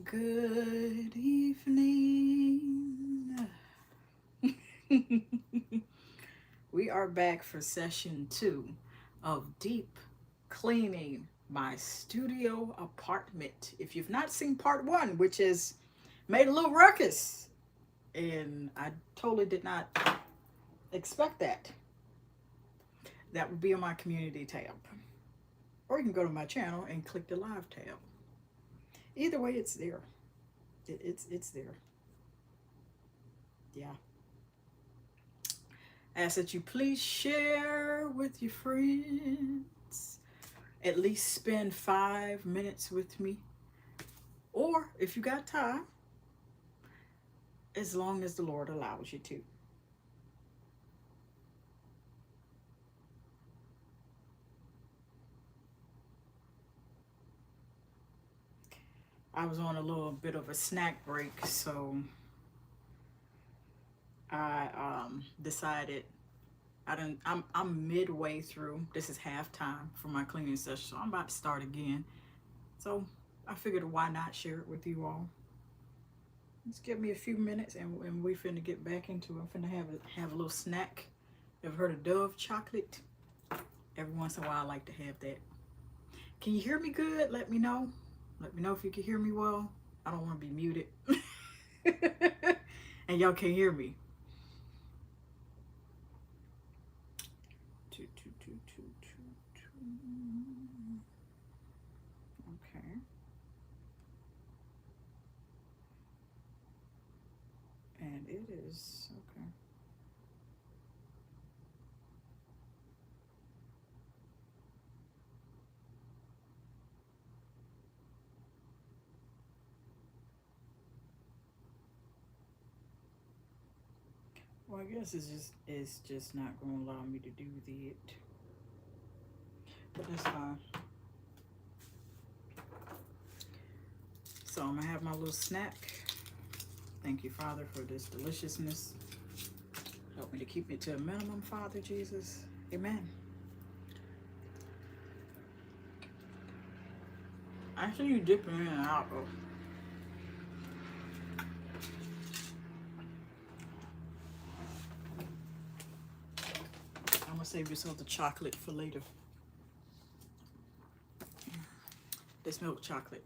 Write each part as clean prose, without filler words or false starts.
Good evening. We are back for session 2 of Deep Cleaning My Studio Apartment. If you've not seen part 1, which is made a little ruckus, and I totally did not expect that, that would be on my community tab. Or you can go to my channel and click the live tab. Either way, it's there. It's there. Yeah. Ask that you please share with your friends. At least spend 5 minutes with me. Or if you got time, as long as the Lord allows you to. I was on a little bit of a snack break, so I decided I'm midway through. This is halftime for my cleaning session, so I'm about to start again. So I figured why not share it with you all. Just give me a few minutes and we finna get back into it. I'm finna have a little snack. Ever heard of Dove chocolate? Every once in a while I like to have that. Can you hear me good? Let me know. Let me know if you can hear me well. I don't want to be muted. And y'all can hear me. Okay. And it is okay. Well, I guess it's just not going to allow me to do that. But that's fine. So I'm gonna have my little snack. Thank you, Father, for this deliciousness. Help me to keep it to a minimum, Father Jesus. Amen. I see you dipping in and out though. I'm gonna save yourself the chocolate for later. This milk chocolate.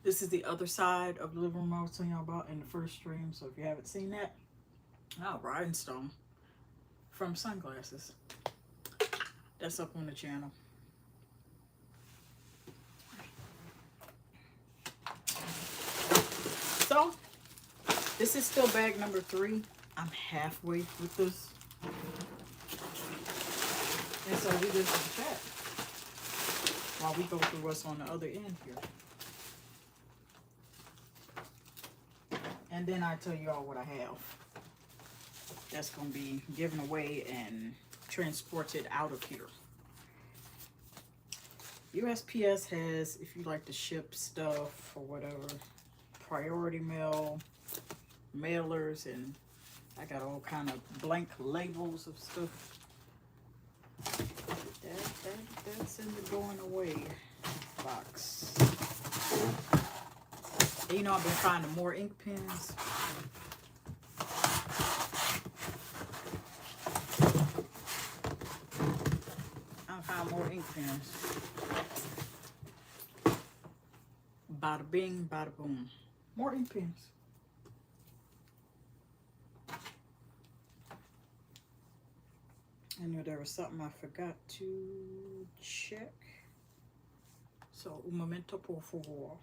This is the other side of the living room I was telling y'all about in the first stream. So if you haven't seen that, rhinestone from sunglasses. That's up on the channel. So this is still bag number 3. I'm halfway with this. And so we just chat while we go through what's on the other end here. And then I tell you all what I have that's going to be given away and transported out of here. USPS has, if you like to ship stuff or whatever, priority mail, mailers, and I got all kind of blank labels of stuff. That's in the going away box. And you know, I've been finding more ink pens. I found more ink pens. Bada bing, bada boom. More ink pens. I knew there was something I forgot to check. So, un momento por favor.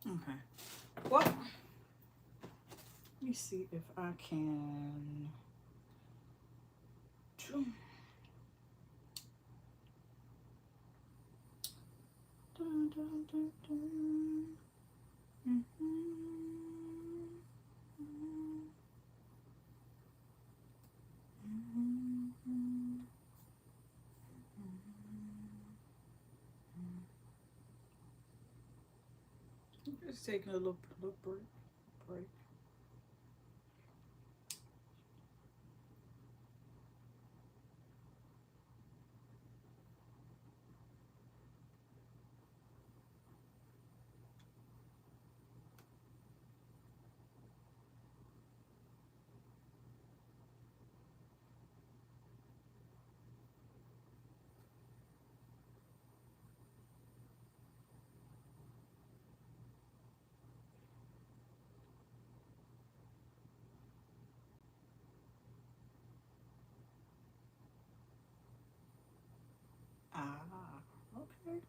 Okay. Well, let me see if I can. Dun, dun, dun, dun. Just taking a little break. Ah, okay.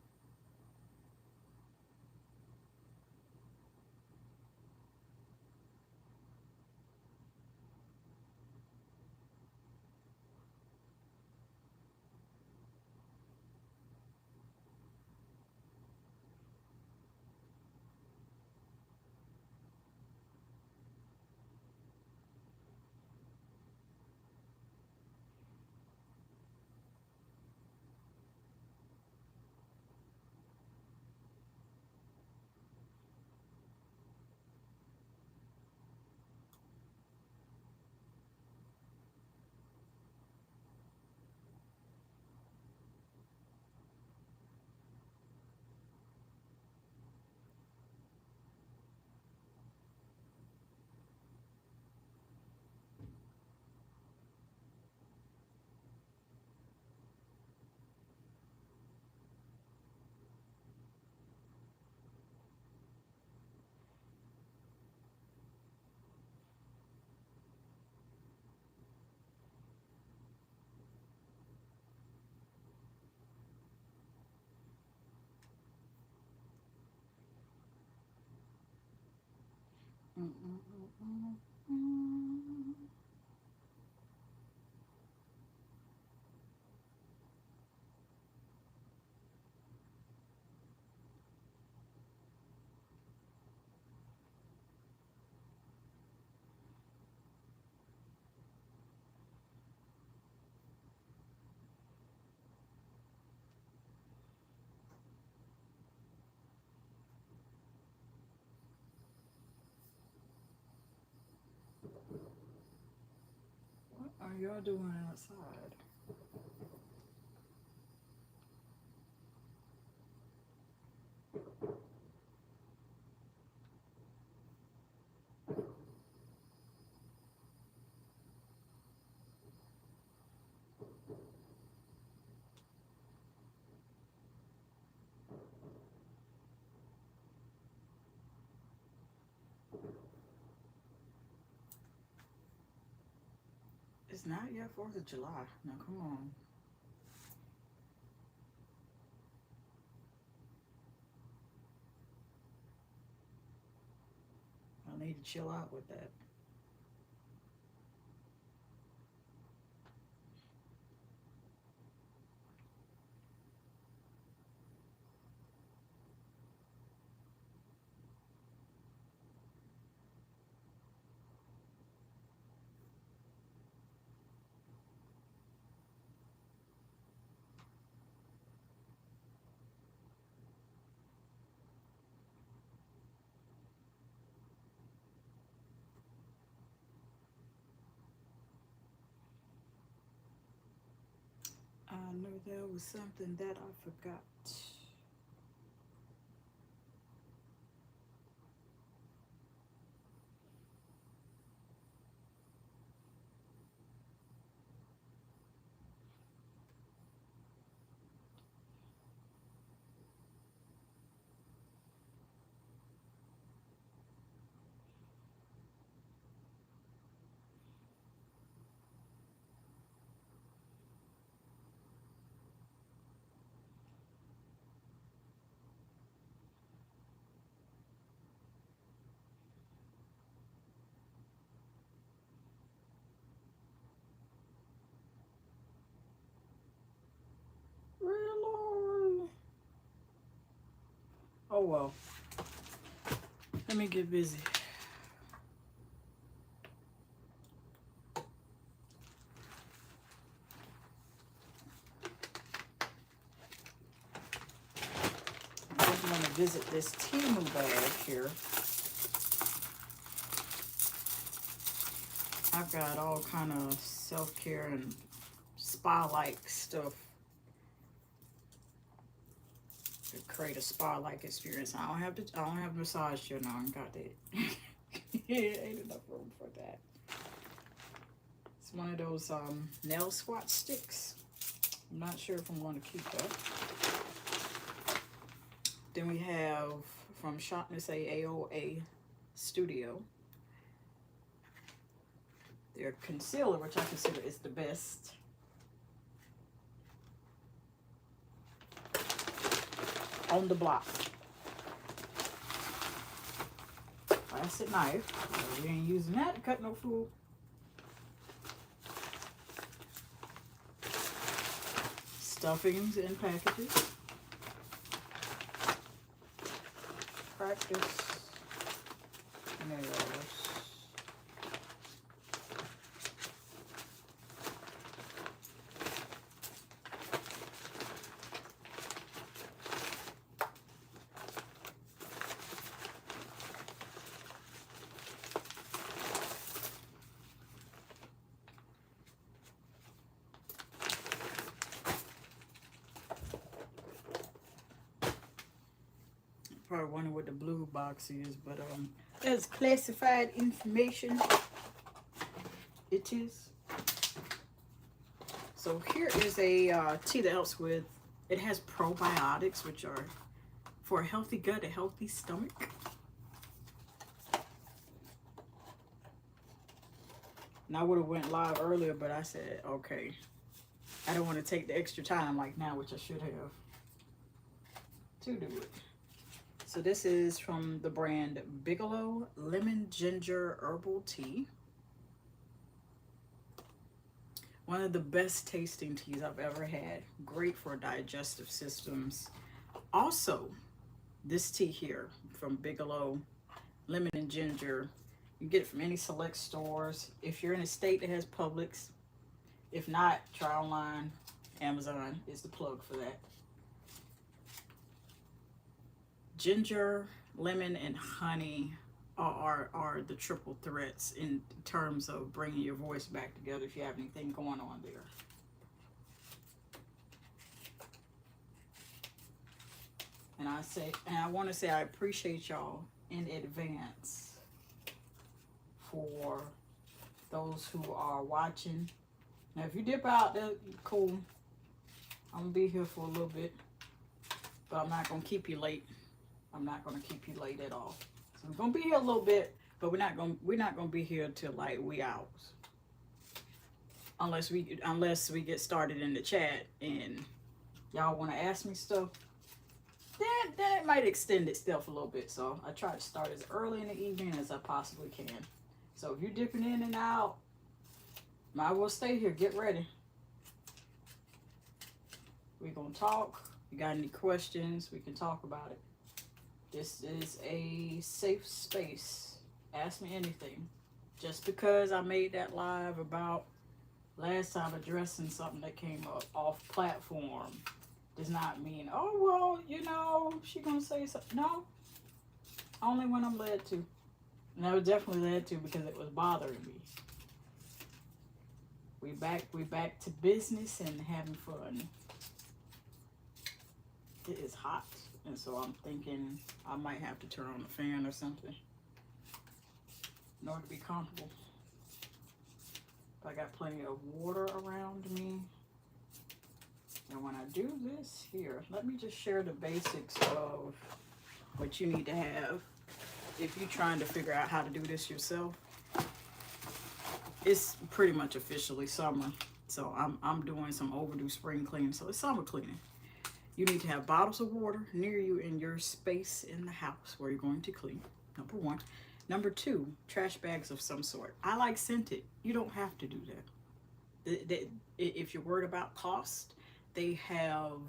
What are y'all doing outside? It's not yet 4th of July. Now, come on. I need to chill out with that. I knew there was something that I forgot. well. Let me get busy. I just want to visit this Temu bag here. I've got all kind of self-care and spa-like stuff to create a spa-like experience. I don't have a massage chair now. I got that. Ain't enough room for that. It's one of those nail squat sticks. I'm not sure if I'm going to keep that. Then we have from Shopness AOA Studio their concealer, which I consider is the best. On the block. Plastic knife. We ain't using that to cut no food. Stuffings in packages. Practice nails. Probably wondering what the blue box is, but there's classified information. It is. So here is a tea that helps with, it has probiotics, which are for a healthy gut, a healthy stomach. And I would have went live earlier, but I said, okay, I don't want to take the extra time like now, which I should have, to do it. So this is from the brand Bigelow Lemon Ginger Herbal Tea. One of the best tasting teas I've ever had. Great for digestive systems. Also, this tea here from Bigelow Lemon and Ginger, you get it from any select stores. If you're in a state that has Publix, if not, try online. Amazon is the plug for that. Ginger, lemon, and honey are the triple threats in terms of bringing your voice back together if you have anything going on there. And I want to say I appreciate y'all in advance for those who are watching. Now, if you dip out, that's cool. I'm gonna be here for a little bit, but I'm not gonna keep you late. I'm not gonna keep you late at all. So we're gonna be here a little bit, but we're not gonna be here till like wee hours. Unless we get started in the chat and y'all wanna ask me stuff, then it might extend itself a little bit. So I try to start as early in the evening as I possibly can. So if you're dipping in and out, might as well stay here. Get ready. We're gonna talk. You got any questions, we can talk about it. This is a safe space. Ask me anything. Just because I made that live about last time addressing something that came up off platform does not mean, oh, well, you know, she gonna say something. No, only when I'm led to. And I was definitely led to because it was bothering me. We back to business and having fun. It is hot, and so I'm thinking I might have to turn on the fan or something in order to be comfortable. But I got plenty of water around me. And when I do this here, let me just share the basics of what you need to have if you're trying to figure out how to do this yourself. It's pretty much officially summer, so I'm doing some overdue spring cleaning, so it's summer cleaning. You need to have bottles of water near you in your space in the house where you're going to clean, number one. Number two, trash bags of some sort. I like scented. You don't have to do that. If you're worried about cost, They have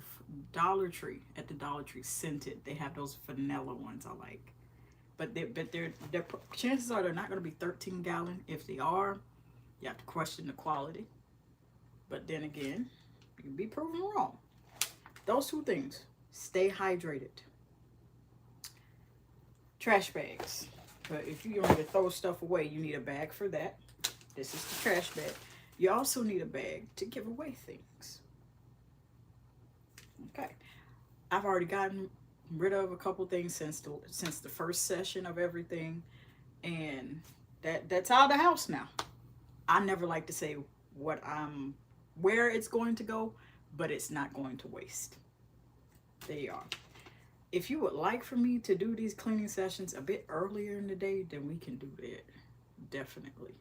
Dollar Tree, at the Dollar Tree, scented. They have those vanilla ones I like. But they're chances are they're not going to be 13-gallon. If they are, you have to question the quality. But then again, you can be proven wrong. Those two things. Stay hydrated. Trash bags. But if you want to throw stuff away, you need a bag for that. This is the trash bag. You also need a bag to give away things. Okay. I've already gotten rid of a couple things since the first session of everything, and that's out of the house now. I never like to say where it's going to go, but it's not going to waste. There you are. If you would like for me to do these cleaning sessions a bit earlier in the day, then we can do that. Definitely.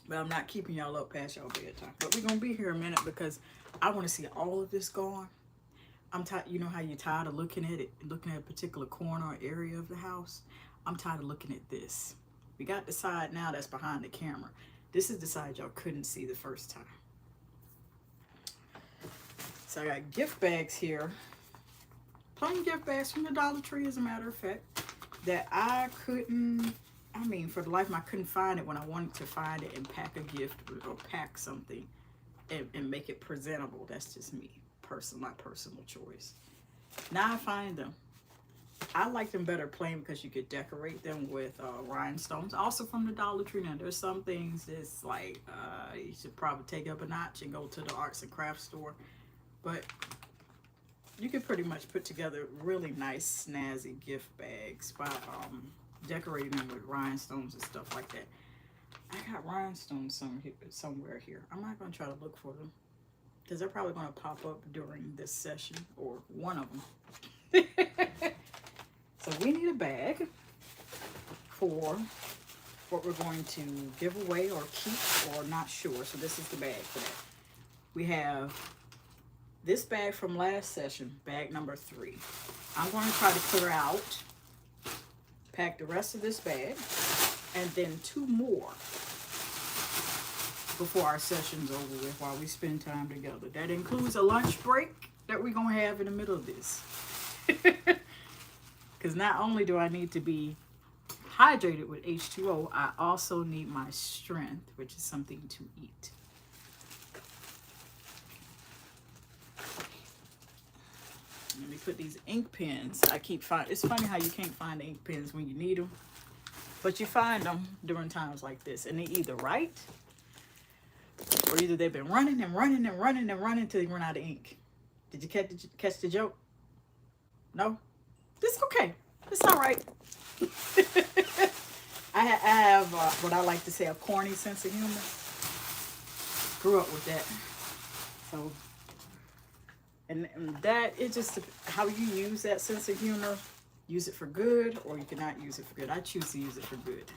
But I'm not keeping y'all up past y'all bedtime. But we're going to be here a minute because I want to see all of this gone. I'm tired. You know how you're tired of looking at it, looking at a particular corner or area of the house? I'm tired of looking at this. We got the side now that's behind the camera. This is the side y'all couldn't see the first time. So I got gift bags here. Plain gift bags from the Dollar Tree, as a matter of fact, that I couldn't, I mean, for the life of me, I couldn't find it when I wanted to find it and pack a gift or pack something and make it presentable. That's just me, my personal choice. Now I find them. I like them better plain because you could decorate them with rhinestones. Also from the Dollar Tree. Now there's some things that's like you should probably take up a notch and go to the arts and crafts store. But you can pretty much put together really nice snazzy gift bags by decorating them with rhinestones and stuff like that. I got rhinestones somewhere here. I'm not going to try to look for them because they're probably going to pop up during this session, or one of them. So we need a bag for what we're going to give away or keep, or not sure. So this is the bag for that. We have this bag from last session, bag number 3. I'm going to try to clear out, pack the rest of this bag, and then 2 more before our session's over with, while we spend time together. That includes a lunch break that we're going to have in the middle of this. Because not only do I need to be hydrated with H2O, I also need my strength, which is something to eat. Let me put these ink pens. I keep finding, it's funny how you can't find the ink pens when you need them, but you find them during times like this, and they either right, or either they've been running and running and running and running till you run out of ink. Did you catch the joke? No? It's okay. It's all right. I have what I like to say, a corny sense of humor. Grew up with that. So, and that, it's just how you use that sense of humor. Use it for good, or you cannot use it for good. I choose to use it for good.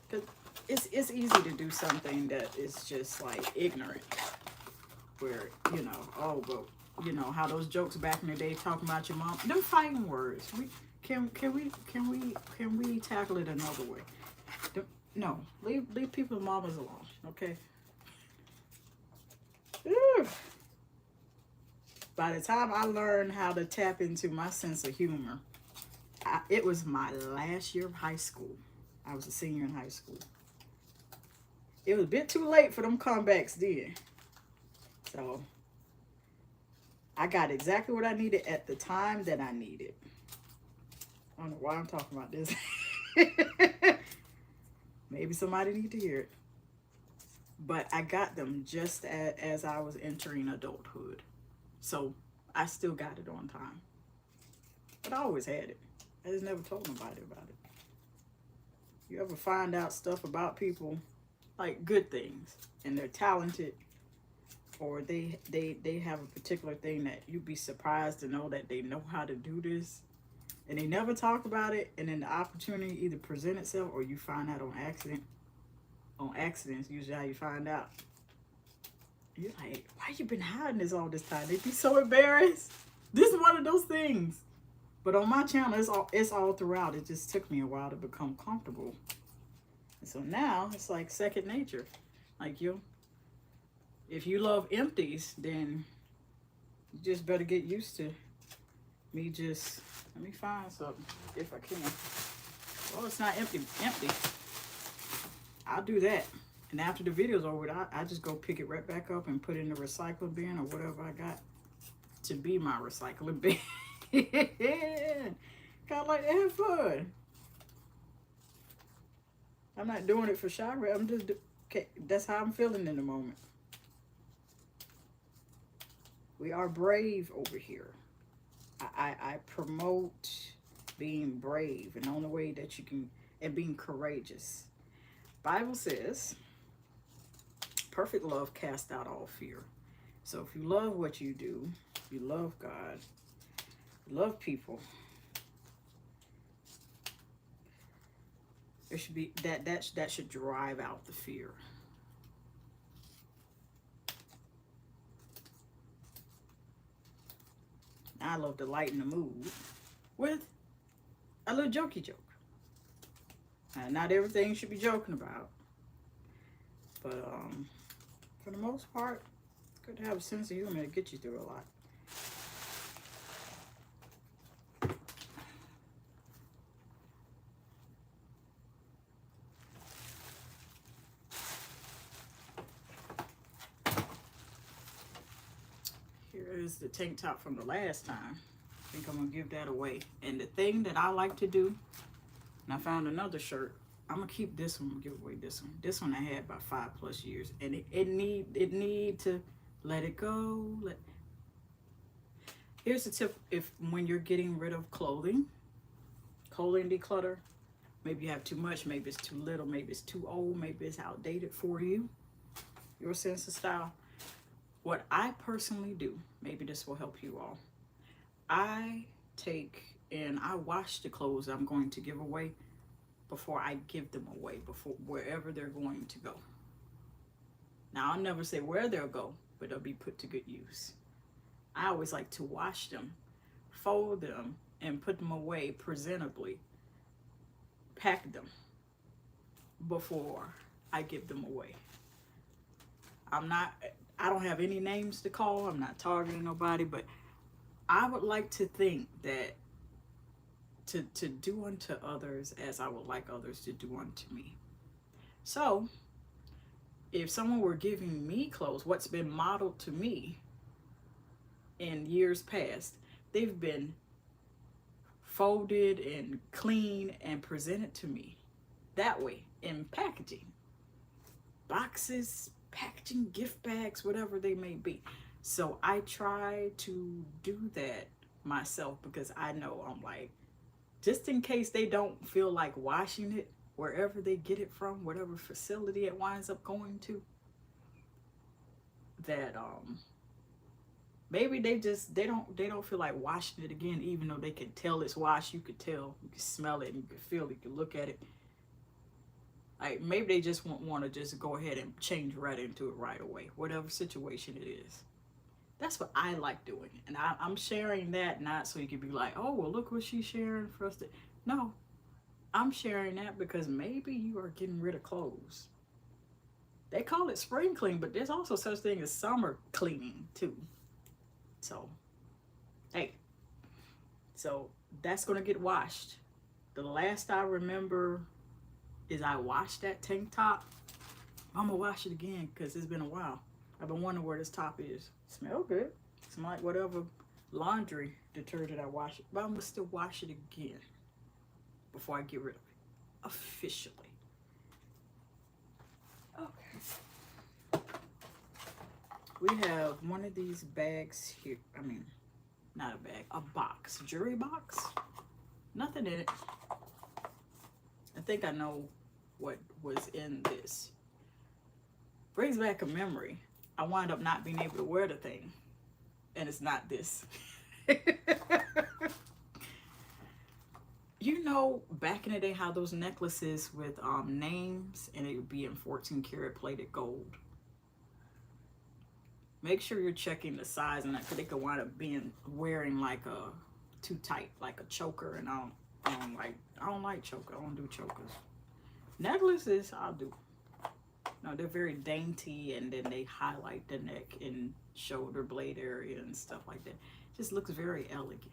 Because it's easy to do something that is just like ignorant. Where, you know, oh, but you know how those jokes back in the day talking about your mom, them fighting words. Can we tackle it another way? No, leave people's mamas alone, okay? Ooh. By the time I learned how to tap into my sense of humor, it was my last year of high school. I was a senior in high school. It was a bit too late for them comebacks then. So I got exactly what I needed at the time that I needed. I don't know why I'm talking about this. Maybe somebody need to hear it. But I got them just as I was entering adulthood. So I still got it on time. But I always had it. I just never told nobody about it. You ever find out stuff about people, like good things, and they're talented, or they have a particular thing that you'd be surprised to know that they know how to do this, and they never talk about it, and then the opportunity either present itself or you find out on accident. On accidents, usually how you find out. You're like, why you been hiding this all this time? They'd be so embarrassed. This is one of those things. But on my channel, it's all throughout. It just took me a while to become comfortable. And so now it's like second nature. Like if you love empties, then you just better get used to me just, let me find something if I can. Well, it's not empty. I'll do that. And after the video's over, I just go pick it right back up and put it in the recycling bin or whatever I got to be my recycling bin. Kind of like to have fun. I'm not doing it for chakra. I'm just, okay, that's how I'm feeling in the moment. We are brave over here. I promote being brave, and the only way that you can, and being courageous. Bible says, perfect love casts out all fear. So if you love what you do, you love God, you love people, there should be that should drive out the fear. I love to lighten the mood with a little jokey joke. Not everything should be joking about, but for the most part, it's good to have a sense of humor to get you through a lot. Here is the tank top from the last time. I think I'm gonna give that away. And the thing that I like to do, and I found another shirt. I'm gonna keep this one, give away this one. This one I had about 5+ years, and it need to let it go. Here's the tip: when you're getting rid of clothing declutter. Maybe you have too much, maybe it's too little, maybe it's too old, maybe it's outdated for you. Your sense of style. What I personally do, maybe this will help you all. I take and I wash the clothes I'm going to give away before I give them away, before wherever they're going to go. Now, I'll never say where they'll go, but they'll be put to good use. I always like to wash them, fold them, and put them away presentably, pack them before I give them away. I don't have any names to call. I'm not targeting nobody, but I would like to think that to do unto others as I would like others to do unto me. So if someone were giving me clothes, what's been modeled to me in years past, they've been folded and clean and presented to me that way in packaging, boxes, packaging, gift bags, whatever they may be. So I try to do that myself, because I know, I'm like, just in case they don't feel like washing it wherever they get it from, whatever facility it winds up going to, that maybe they don't feel like washing it again, even though they can tell it's washed. You could tell, you can smell it, and you can feel it, you can look at it. Like, maybe they just want to just go ahead and change right into it right away, whatever situation it is. That's what I like doing. And I'm sharing that not so you can be like, oh, well, look what she's sharing for us to. No, I'm sharing that because maybe you are getting rid of clothes. They call it spring clean, but there's also such thing as summer cleaning too. So, hey, so that's going to get washed. The last I remember is I washed that tank top. I'm going to wash it again because it's been a while. I've been wondering where this top is. Smell good. Smell like whatever laundry detergent I wash it. But I'm going to still wash it again before I get rid of it. Officially. Okay. We have one of these bags here. I mean, not a bag. A box. Jewelry box. Nothing in it. I think I know what was in this. Brings back a memory. I wind up not being able to wear the thing, and it's not this. You know, back in the day, how those necklaces with names, and it would be in 14 karat plated gold. Make sure you're checking the size on that, because they could wind up wearing like too tight, like a choker, and I don't like choker. I don't do chokers. Necklaces I'll do. No, they're very dainty, and then they highlight the neck and shoulder blade area and stuff like that. Just looks very elegant,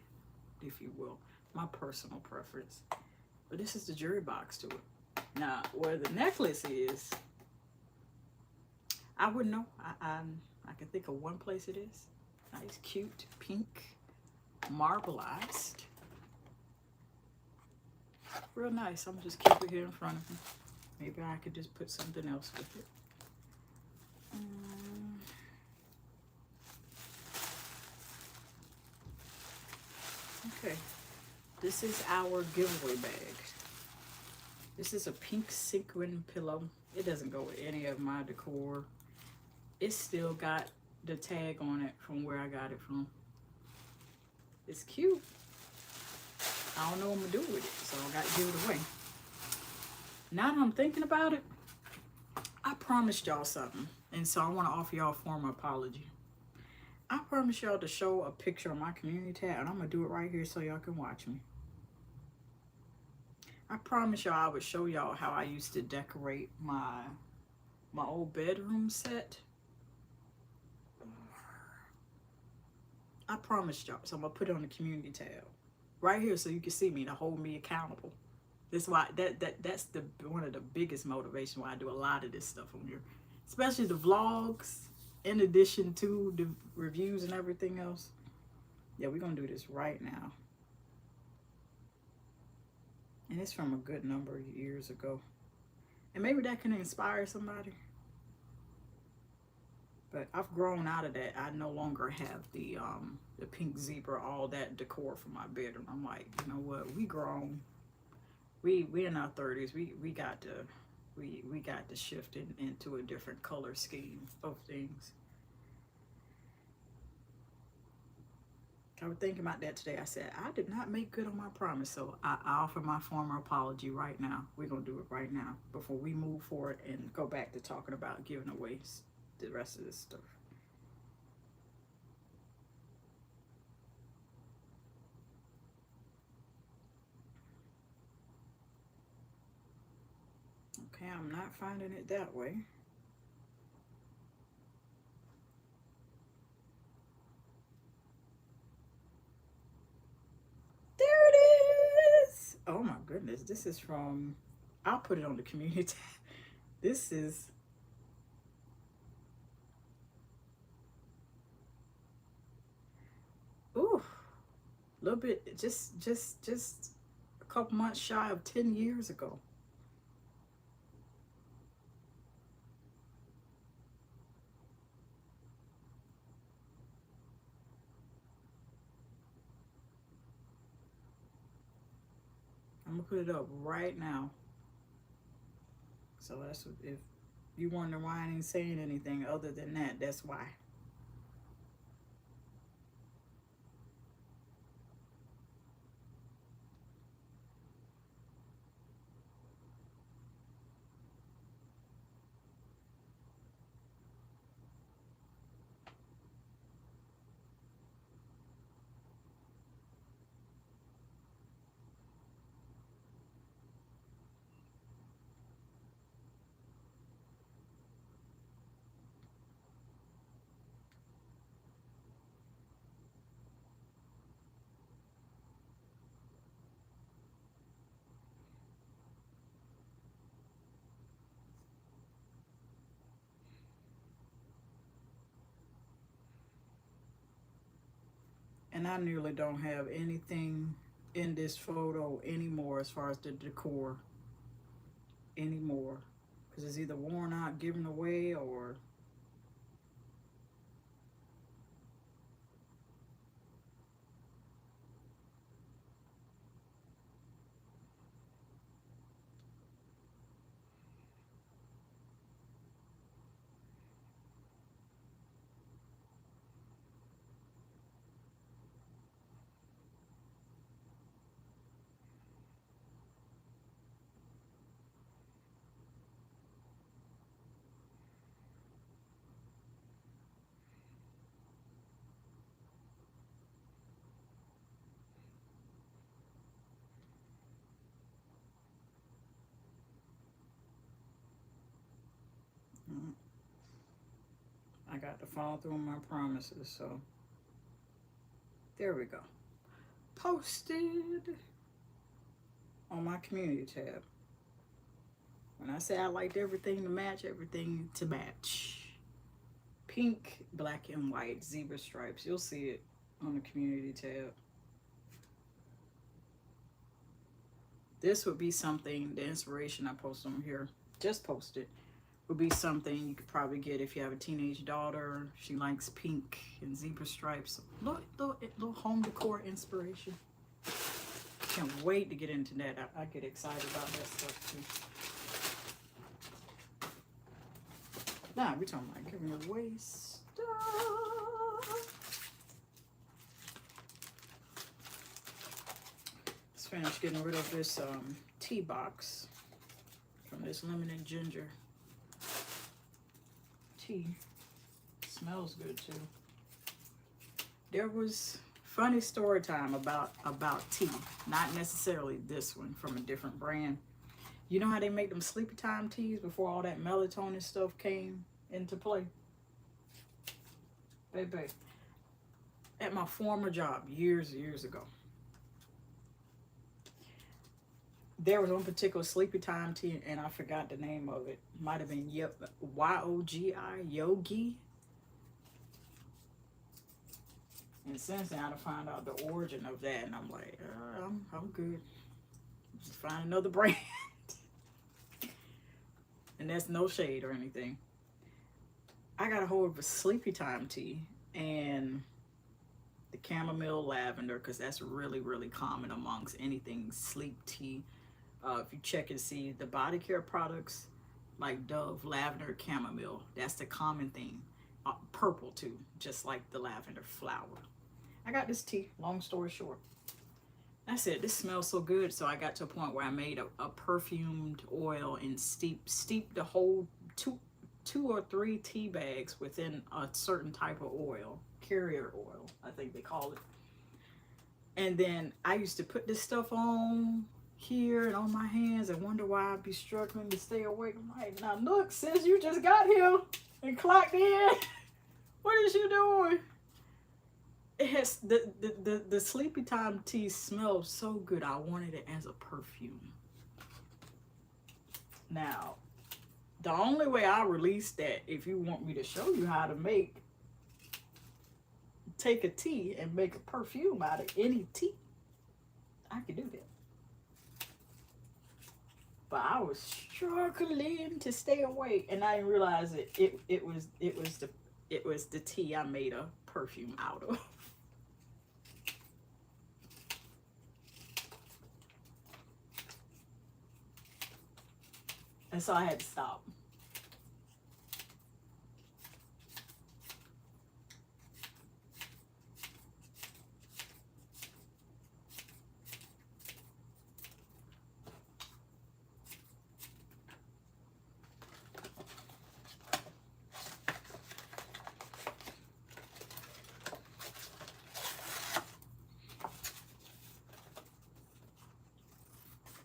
if you will. My personal preference. But this is the jewelry box to it. Now, where the necklace is, I wouldn't know. I can think of one place it is. Nice, cute, pink, marbleized. Real nice. I'm just keep it here in front of me. Maybe I could just put something else with it. Okay. This is our giveaway bag. This is a pink sequin pillow. It doesn't go with any of my decor. It's still got the tag on it from where I got it from. It's cute. I don't know what I'm gonna do with it, so I got to give it away. Now that I'm thinking about it, I promised y'all something, and so I want to offer y'all a formal apology. I promised y'all to show a picture on my community tab, and I'm gonna do it right here so y'all can watch me. I promised y'all I would show y'all how I used to decorate my old bedroom set. I promised y'all, so I'm gonna put it on the community tab right here so you can see me to hold me accountable. That's why that's one of the biggest motivation why I do a lot of this stuff on here, especially the vlogs, in addition to the reviews and everything else. Yeah, we're gonna do this right now, and it's from a good number of years ago, and maybe that can inspire somebody. But I've grown out of that. I no longer have the pink zebra, all that decor for my bedroom. I'm like, you know what? We grown. We in our 30s. We got to shift into a different color scheme of things. I was thinking about that today. I said I did not make good on my promise, so I offer my formal apology right now. We're gonna do it right now before we move forward and go back to talking about giving away the rest of this stuff. Okay, I'm not finding it that way. There it is. Oh my goodness, this is from, I'll put it on the community tab. This is, ooh, a little bit, just a couple months shy of 10 years ago. I'm gonna put it up right now. So that's what, if you wonder why I ain't saying anything other than that, that's why. And I nearly don't have anything in this photo anymore as far as the decor anymore, because it's either worn out, given away, or got to follow through on my promises. So there we go. Posted on my community tab. When I say I liked everything to match, everything to match. Pink, black, and white zebra stripes. You'll see it on the community tab. This would be something, the inspiration I post on here, just posted, would be something you could probably get if you have a teenage daughter. She likes pink and zebra stripes. Little home decor inspiration. Can't wait to get into that. I get excited about that stuff too. Nah, we're talking about giving away stuff. Let's finish getting rid of this tea box from this lemon and ginger tea. Smells good too. There was funny story time about tea. Not necessarily this one, from a different brand. You know how they make them sleepy time teas before all that melatonin stuff came into play? Baby, at my former job years ago, there was one particular sleepy time tea, and I forgot the name of it. Might have been Y-O-G-I, Yogi. And since then, I found out the origin of that, and I'm like, I'm good. Just find another brand. And that's no shade or anything. I got a hold of a sleepy time tea and the chamomile lavender, because that's really common amongst anything sleep tea. If you check and see the BODYCARE products like Dove, lavender, chamomile, that's the common thing. Purple too, just like the lavender flower. I got this tea, long story short. I said, this smells so good, so I got to a point where I made a perfumed oil and steeped the whole two or three tea bags within a certain type of oil, carrier oil, I think they call it. And then I used to put this stuff on here and on my hands and wonder why I'd be struggling to stay awake. I'm like, now look, sis, you just got here and clocked in. What is you doing? It has the sleepy time tea smells so good. I wanted it as a perfume. Now, the only way I release that, if you want me to show you how to take a tea and make a perfume out of any tea, I could do that. But I was struggling to stay awake, and I didn't realize it was the tea I made a perfume out of. And so I had to stop.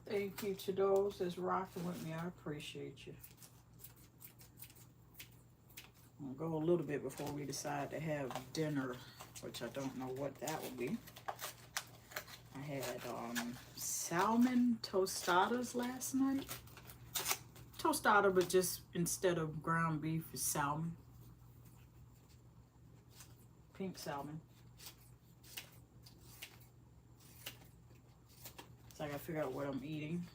Thank you to those that's rocking with me. I appreciate you. I'll go a little bit before we decide to have dinner, which I don't know what that will be. I had salmon tostadas last night. Tostada, but just instead of ground beef, it's salmon. Pink salmon. So I gotta figure out what I'm eating.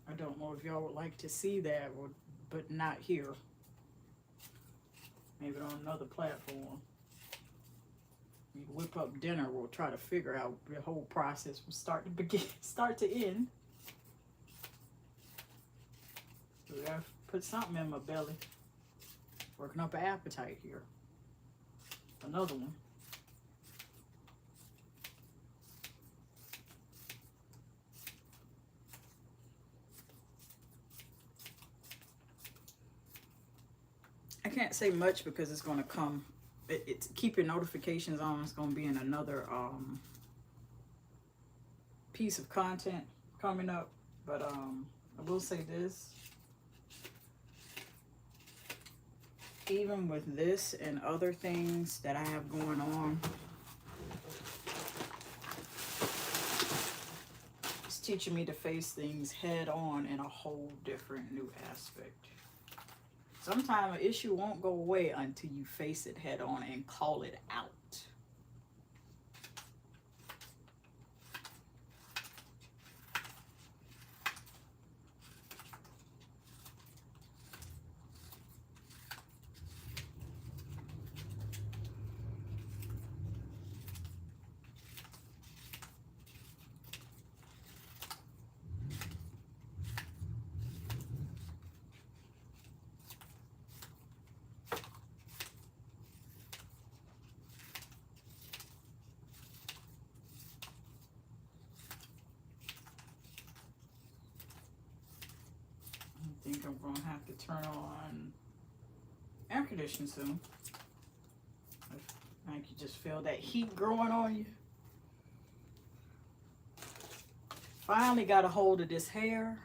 I don't know if y'all would like to see that, but not here. Maybe on another platform. You whip up dinner, we'll try to figure out the whole process from start to end. So we gotta put something in my belly. Working up an appetite here. Another one. I can't say much because it's going to come. It's keep your notifications on. It's going to be in another piece of content coming up. But I will say this. Even with this and other things that I have going on, it's teaching me to face things head on in a whole different new aspect. Sometimes an issue won't go away until you face it head on and call it out. I think I'm going to have to turn on air conditioning soon. Like you just feel that heat growing on you. Finally got a hold of this hair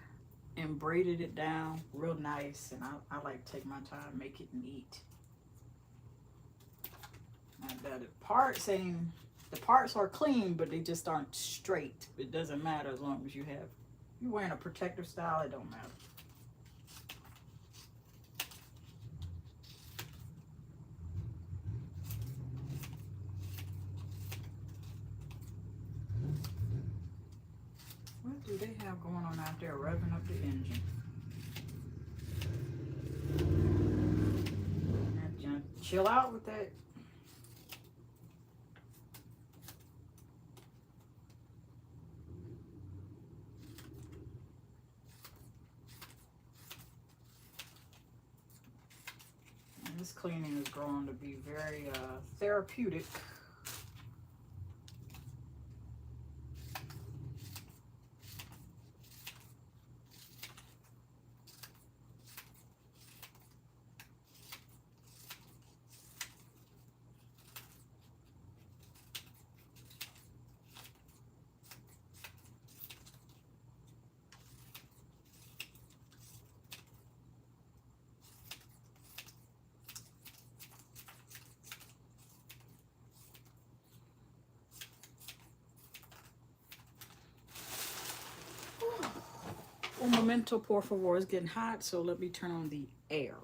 and braided it down real nice. And I like to take my time, make it neat. And the parts are clean, but they just aren't straight. It doesn't matter as long as you're wearing a protective style, it don't matter. What do they have going on out there revving up the engine? Chill out with that. And this cleaning is growing to be very therapeutic. Un momento, por favor. It's getting hot, so let me turn on the air.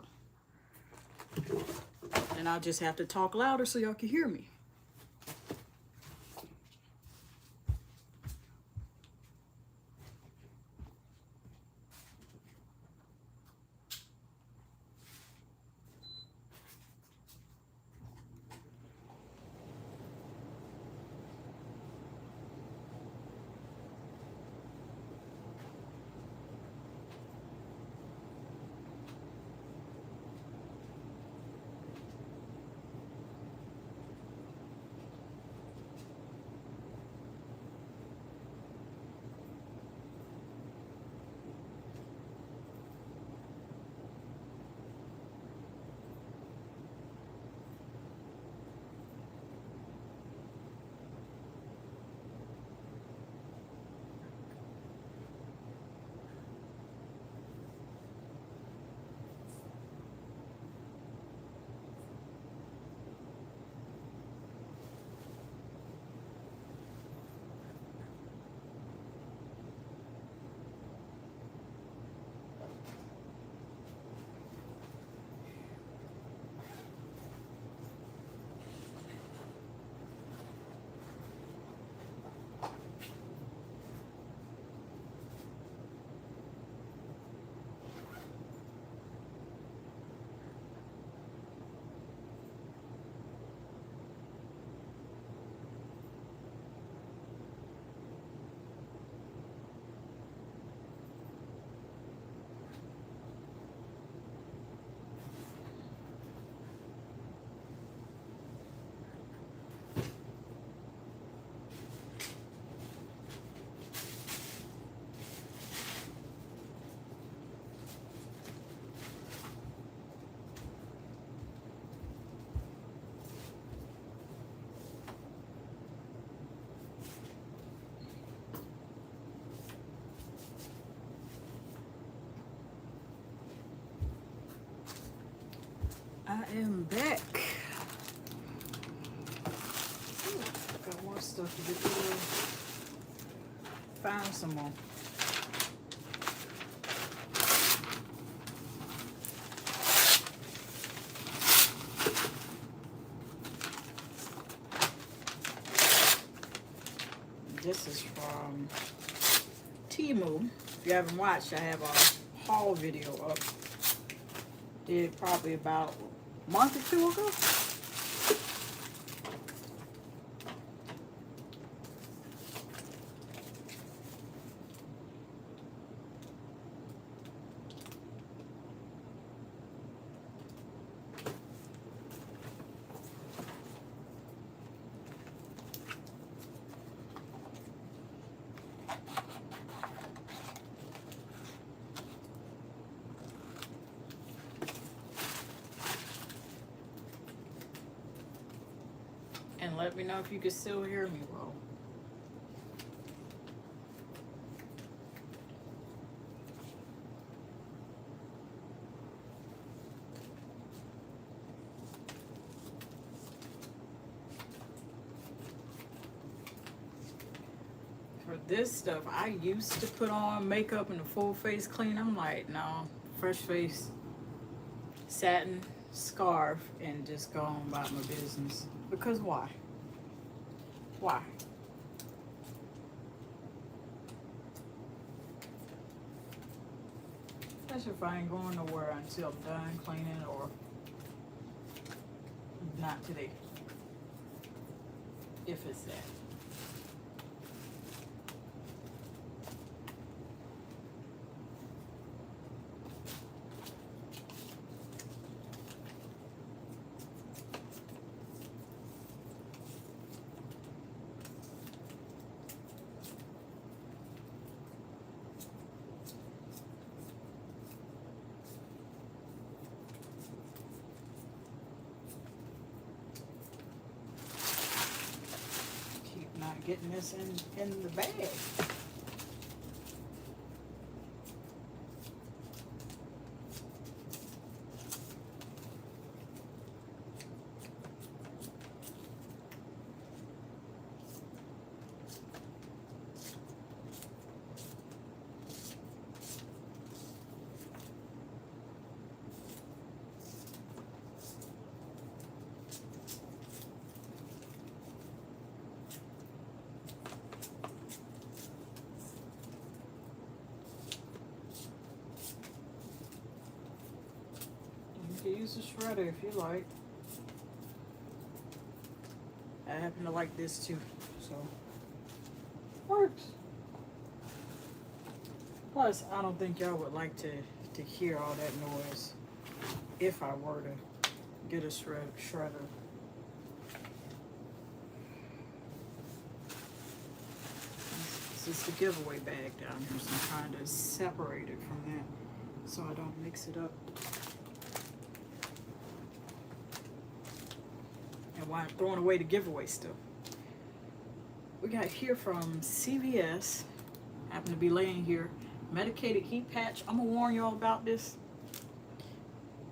And I'll just have to talk louder so y'all can hear me. I am back. Ooh, got more stuff to get rid of. Found some more. This is from Temu. If you haven't watched, I have a haul video up. Did probably about a month or two ago. And let me know if you can still hear me well. For this stuff, I used to put on makeup and a full face clean. I'm like, no, fresh face, satin scarf, and just go on about my business. Because why? Why? Especially if I ain't going nowhere until I'm done cleaning, or not today. If it's that. Getting this in the bag. You can use a shredder if you like. I happen to like this too, so works. Plus, I don't think y'all would like to hear all that noise if I were to get a shredder. This is the giveaway bag down here, so I'm trying to separate it from that so I don't mix it up. And why I'm throwing away the giveaway stuff. We got here from CVS. Happen to be laying here. Medicated heat patch. I'm gonna warn y'all about this.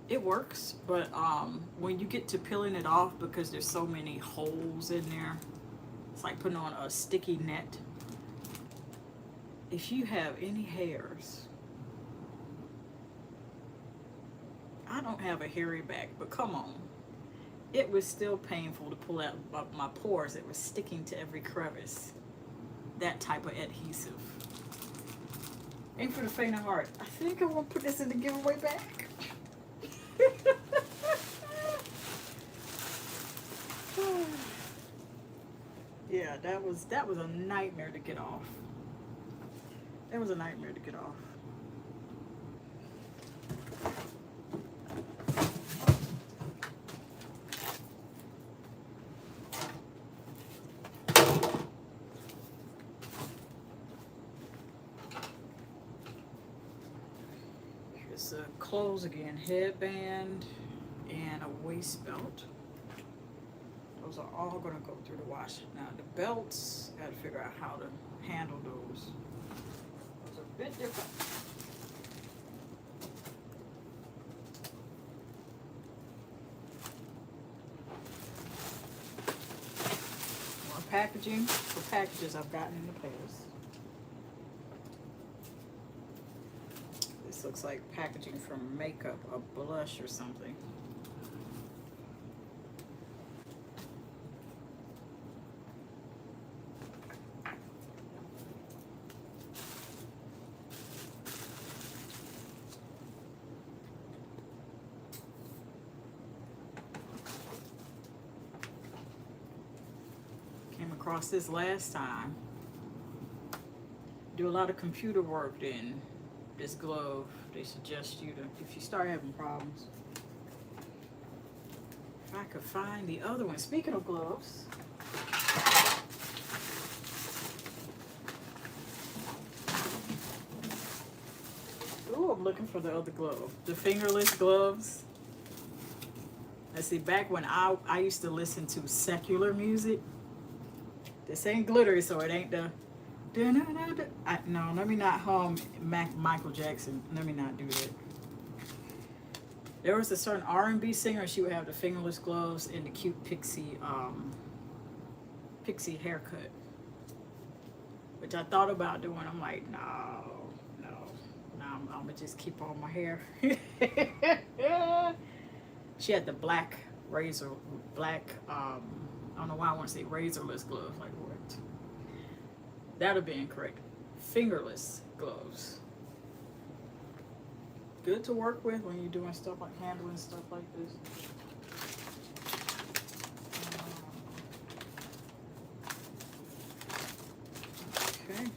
It works, but when you get to peeling it off, because there's so many holes in there, it's like putting on a sticky net. If you have any hairs, I don't have a hairy back, but come on. It was still painful to pull out my pores. It was sticking to every crevice. That type of adhesive. Ain't for the faint of heart. I think I want to put this in the giveaway bag. Yeah, that was a nightmare to get off. That was a nightmare to get off. Here's the clothes again, headband and a waist belt. Those are all gonna go through the wash. Now the belts, gotta figure out how to handle those. Those are a bit different. packaging for packages I've gotten in the past. This looks like packaging from makeup, a blush or something. Came across this last time. Do a lot of computer work then. This glove, they suggest you to, if you start having problems. If I could find the other one. Speaking of gloves, ooh, I'm looking for the other glove. The fingerless gloves. Let's see, back when I used to listen to secular music. This ain't glittery, so it ain't the no, let me not hum Michael Jackson. Let me not do that. There was a certain R&B singer. She would have the fingerless gloves and the cute pixie haircut, which I thought about doing. I'm like, no. I'm gonna just keep on my hair. She had the black razor, I don't know why I want to say razorless gloves. Like what? That would be incorrect. Fingerless gloves. Good to work with when you're doing stuff like handling stuff like this. Okay.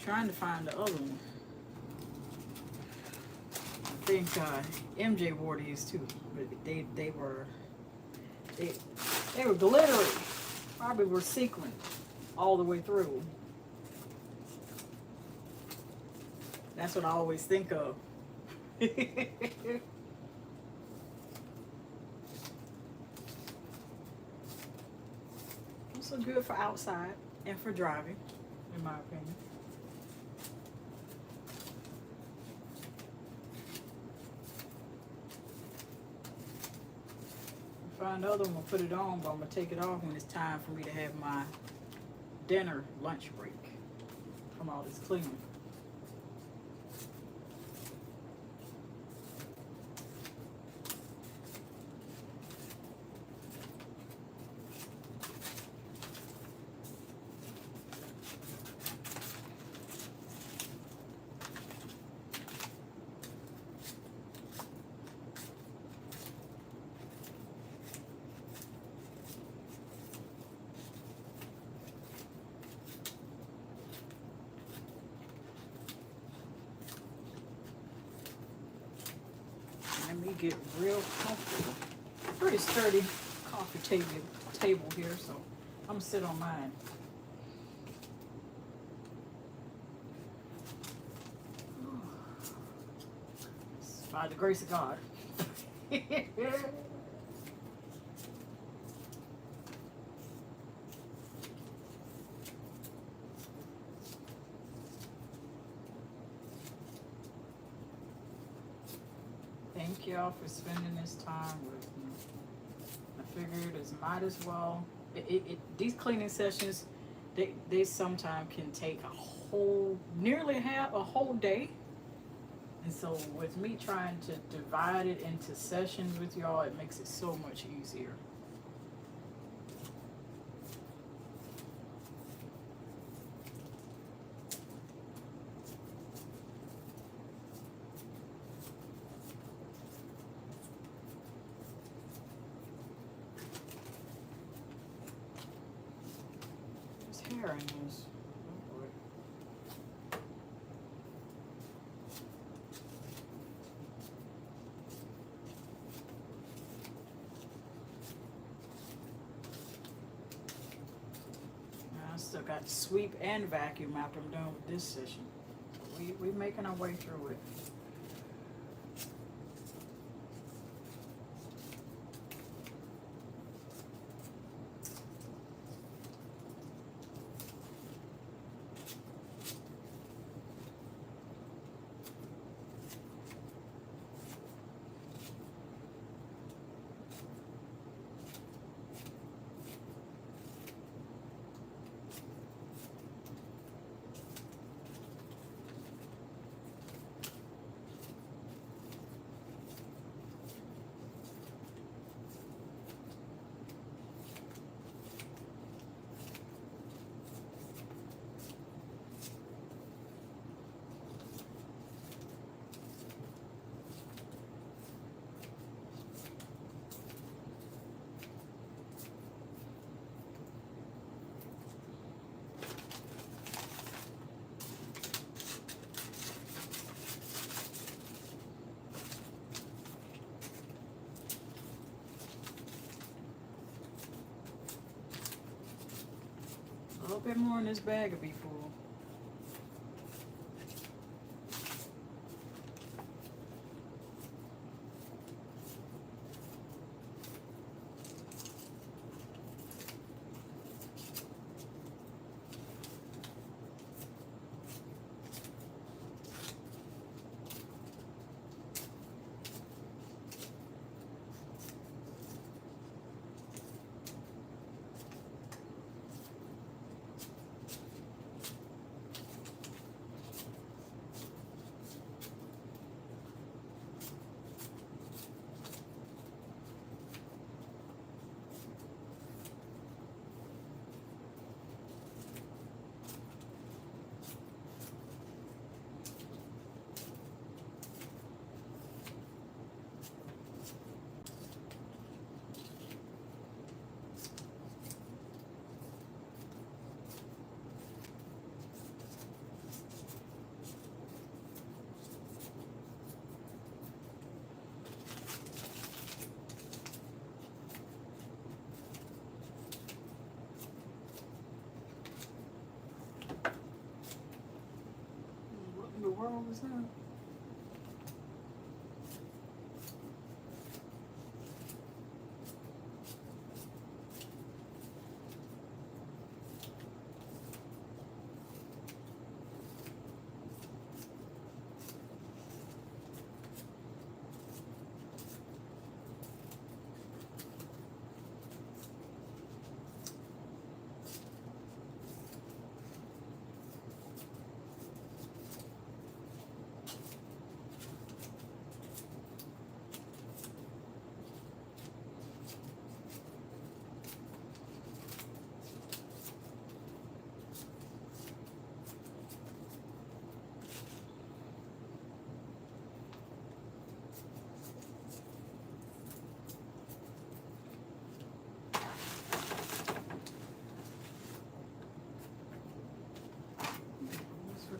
Trying to find the other one. I think MJ wore these too, but they were glittery. Probably were sequined all the way through. That's what I always think of. Also good for outside and for driving, in my opinion. Find the other one, put it on, but I'm gonna take it off when it's time for me to have my dinner lunch break from all this cleaning. Let me get real comfortable. Pretty sturdy coffee table here, so I'm gonna sit on mine. It's by the grace of God. Thank y'all for spending this time with me. I figured it might as well. These cleaning sessions, they sometimes can take nearly a whole day. And so with me trying to divide it into sessions with y'all, it makes it so much easier. Hair in this. Oh boy. I still got to sweep and vacuum after I'm done with this session. We making our way through it. A little bit more in this bag will be full. What in the world was that?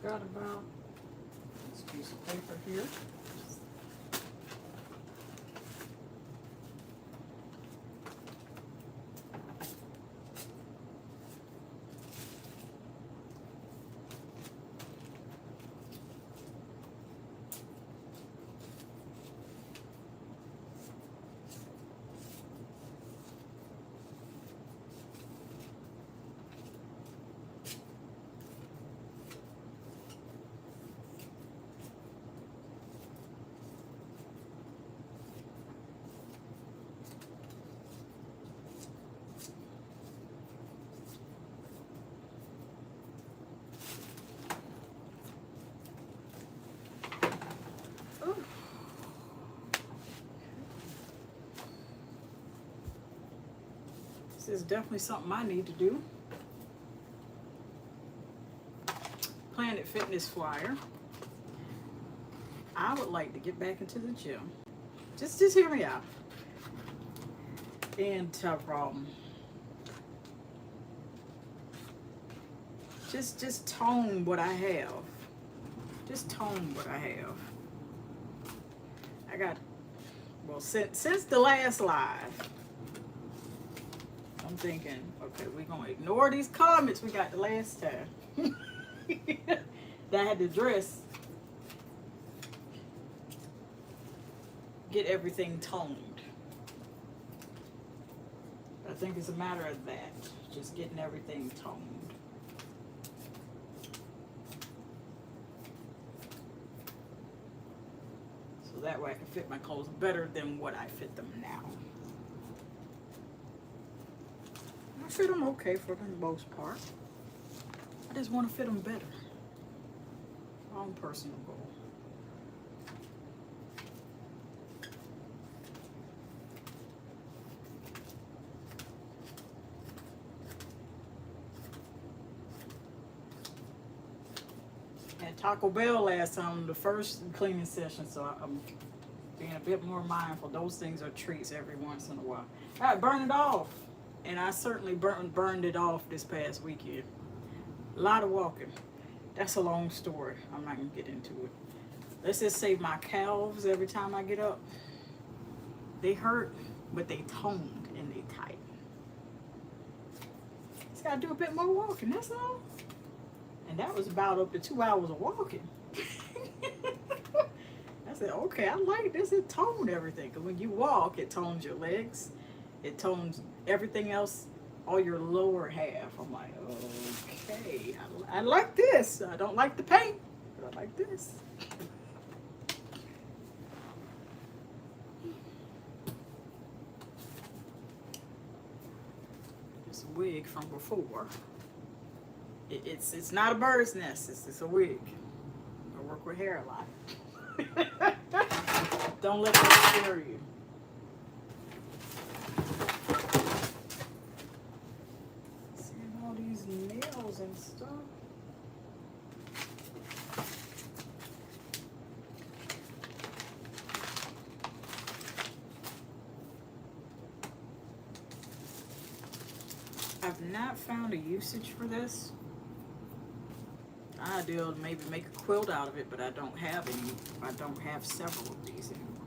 Forgot about this piece of paper here. This is definitely something I need to do. Planet Fitness flyer. I would like to get back into the gym. Just hear me out. And just tone what I have. Just tone what I have. I got, well, since the last live, I'm thinking, okay, we're going to ignore these comments we got the last time. That I had to address. Get everything toned. I think it's a matter of that. Just getting everything toned. So that way I can fit my clothes better than what I fit them now. I fit them okay for the most part. I just want to fit them better. My own personal goal. Had Taco Bell last time, the first cleaning session, so I'm being a bit more mindful. Those things are treats every once in a while. I burn it off. And I certainly burned it off this past weekend. A lot of walking. That's a long story. I'm not going to get into it. Let's just say my calves, every time I get up, they hurt, but they toned and they tight. Just gotta do a bit more walking, that's all. And that was about up to 2 hours of walking. I said, okay, I like this. It toned everything. Because when you walk, it tones your legs. It tones everything else, all your lower half. I'm like, okay, I like this. I don't like the paint, but I like this. This wig from before. It's not a bird's nest. It's a wig. I work with hair a lot. Don't let that scare you. Seeing all these nails and stuff. I've not found a usage for this. Ideal to maybe make a quilt out of it, but I don't have any. I don't have several of these anymore.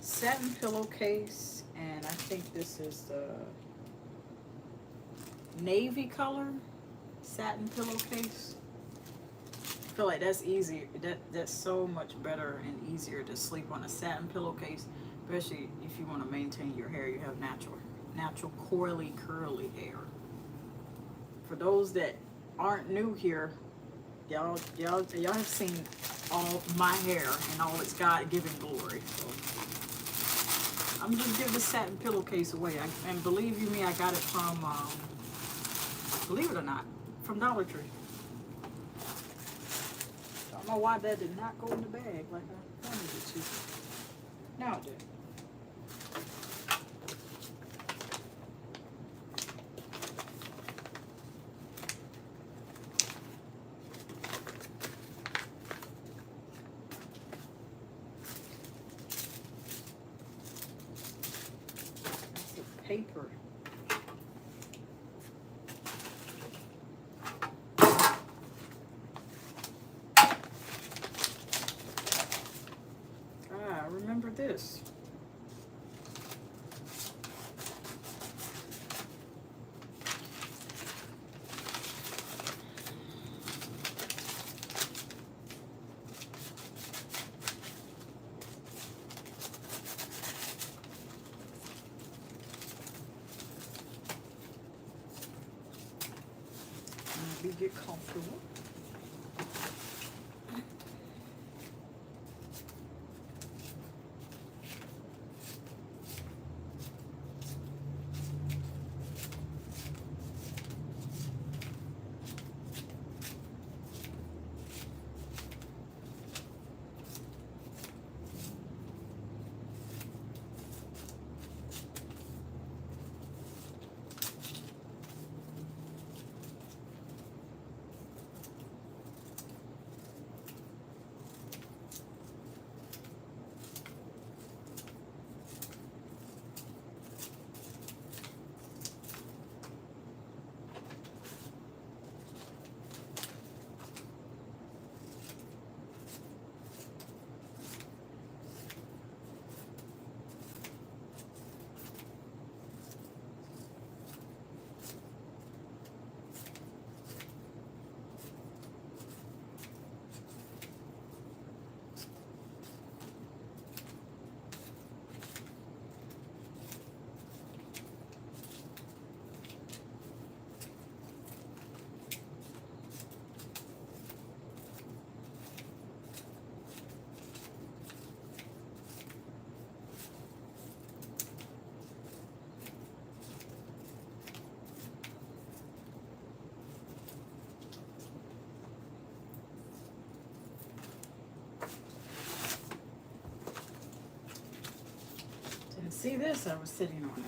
Satin pillowcase, and I think this is the navy color satin pillowcase. I feel like that's easier. That's so much better and easier to sleep on a satin pillowcase, especially if you want to maintain your hair. You have natural curly hair. For those that aren't new here, y'all have seen all my hair and all its God-given glory. So I'm just giving the satin pillowcase away. And believe you me, I got it from, believe it or not, from Dollar Tree. I don't know why that did not go in the bag like I wanted it to. Now it did. Paper. I remember this. Get comfortable. See this? I was sitting on it.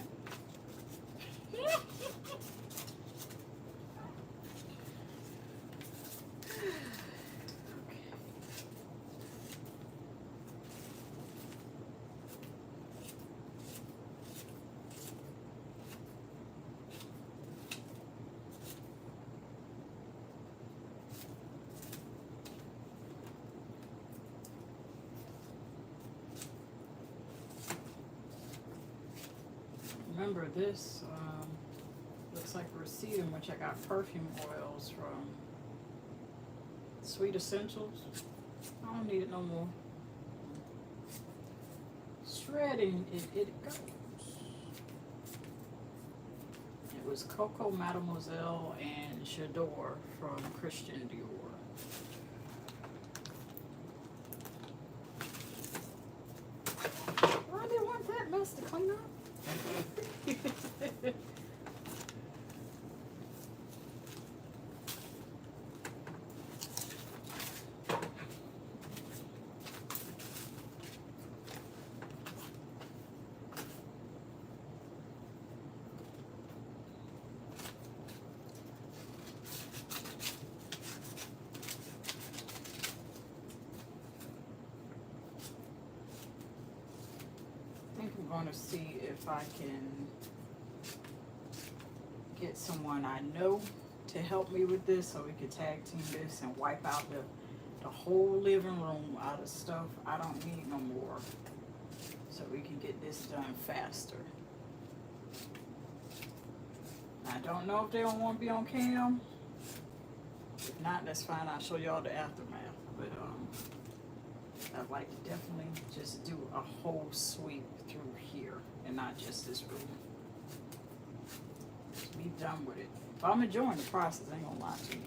Remember this looks like a receipt in which I got perfume oils from Sweet Essentials. I don't need it no more. Shredding it goes. It was Coco, Mademoiselle, and J'adore from Christian Dior. Well, I didn't want that mess to clean up. I'm going to see if I can get someone I know to help me with this so we can tag team this and wipe out the whole living room out of stuff I don't need no more, so we can get this done faster. I don't know if they don't want to be on cam. If not, that's fine. I'll show y'all the aftermath. But I'd like to definitely just do a whole sweep through here and not just this room. Just be done with it. But I'm enjoying the process, I ain't gonna lie to you.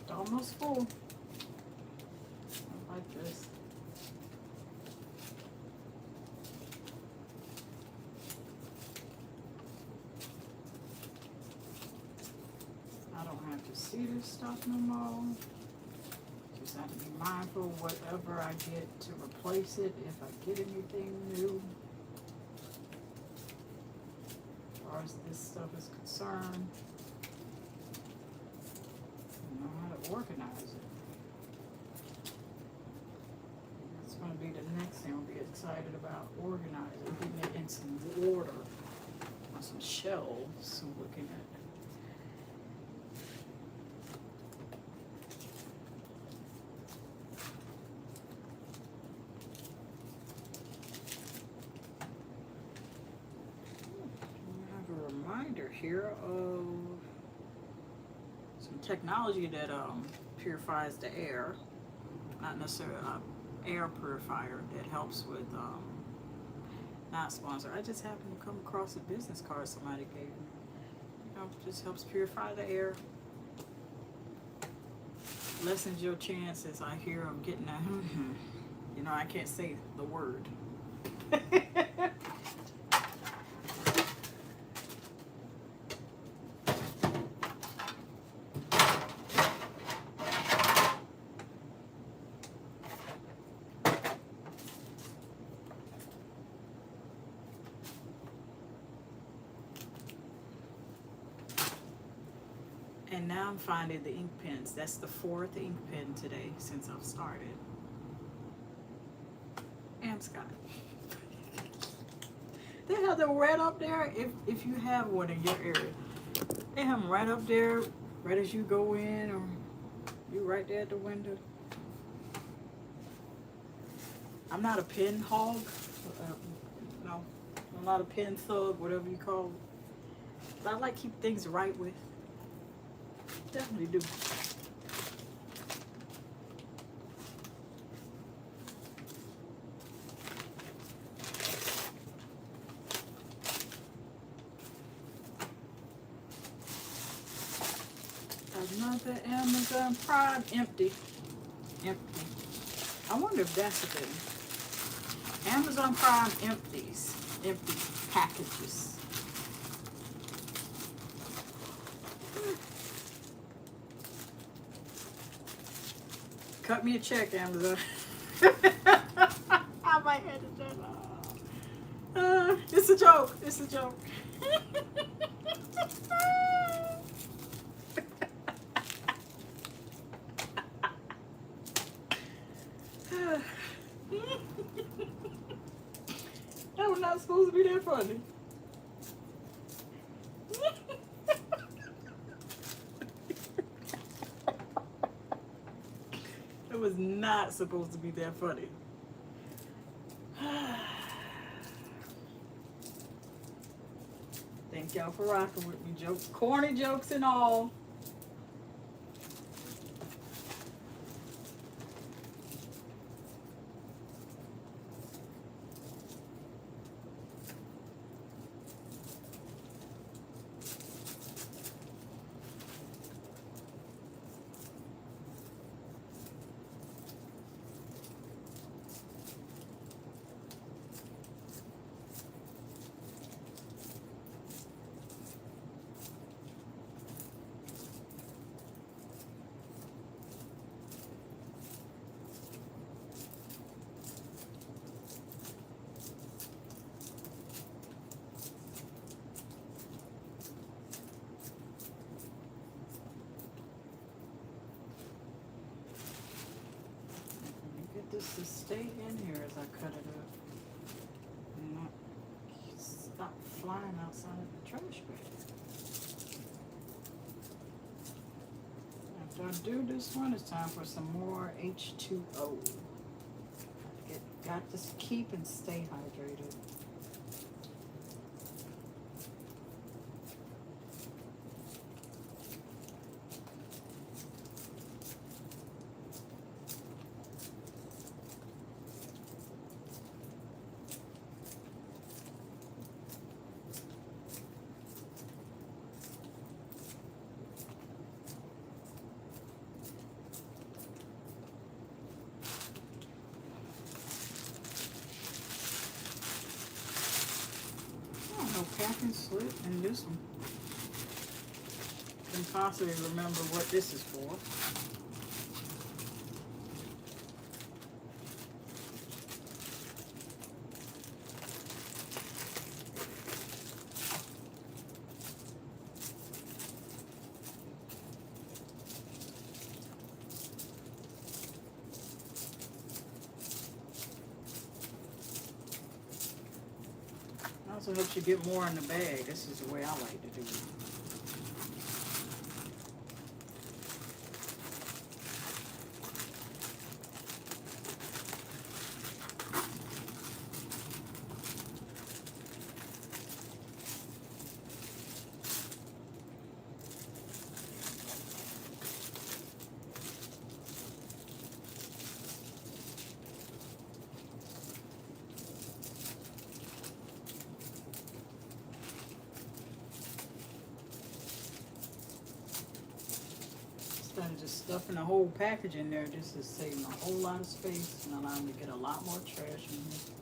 Almost full. I like this. I don't have to see this stuff no more. Just have to be mindful of whatever I get to replace it if I get anything new. As far as this stuff is concerned. Know how to organize it. That's going to be the next thing I'll be excited about, organizing, putting it in some order on some shelves. I'm looking at I have a reminder here of technology that purifies the air, not necessarily an air purifier that helps with not sponsored. I just happened to come across a business card somebody gave me. You know, just helps purify the air, lessens your chances. I hear I'm getting that. You know, I can't say the word. And now I'm finding the ink pens. That's the 4th ink pen today since I've started. And Scott. They have them right up there if you have one in your area. They have them right up there, right as you go in, or you right there at the window. I'm not a pen hog. No, I'm not a pen thug, whatever you call it. But I like to keep things right with. Definitely do. Another Amazon Prime empty. Empty. I wonder if that's the thing. Amazon Prime empties. Empty packages. Cut me a check, Amazon. I might have to do that. It's a joke. It's a joke. That was not supposed to be that funny. It was not supposed to be that funny. Thank y'all for rocking with me. Jokes, corny jokes and all. This to stay in here as I cut it up and not stop flying outside of the trash bag. After I do this one, it's time for some more H2O. Got to keep and stay hydrated. Packing slip in this one. Can possibly remember what this is for. Also helps you get more in the bag. This is the way I like to do it. Instead of just stuffing the whole package in there, this is saving a whole lot of space and allowing me to get a lot more trash in here.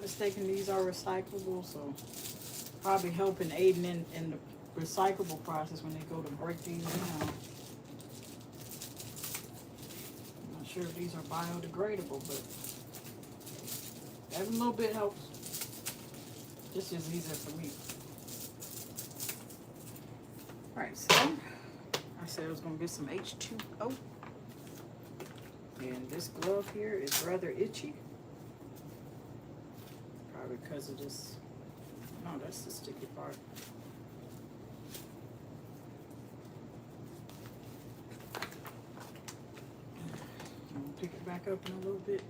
mistaken, these are recyclable, so probably helping aiding in the recyclable process when they go to break these down. I'm not sure if these are biodegradable, but every little bit helps. This is easier for me. Alright, so I said I was going to get some H2O. And this glove here is rather itchy. Probably because of this. No, that's the sticky part. I'm going to pick it back up in a little bit.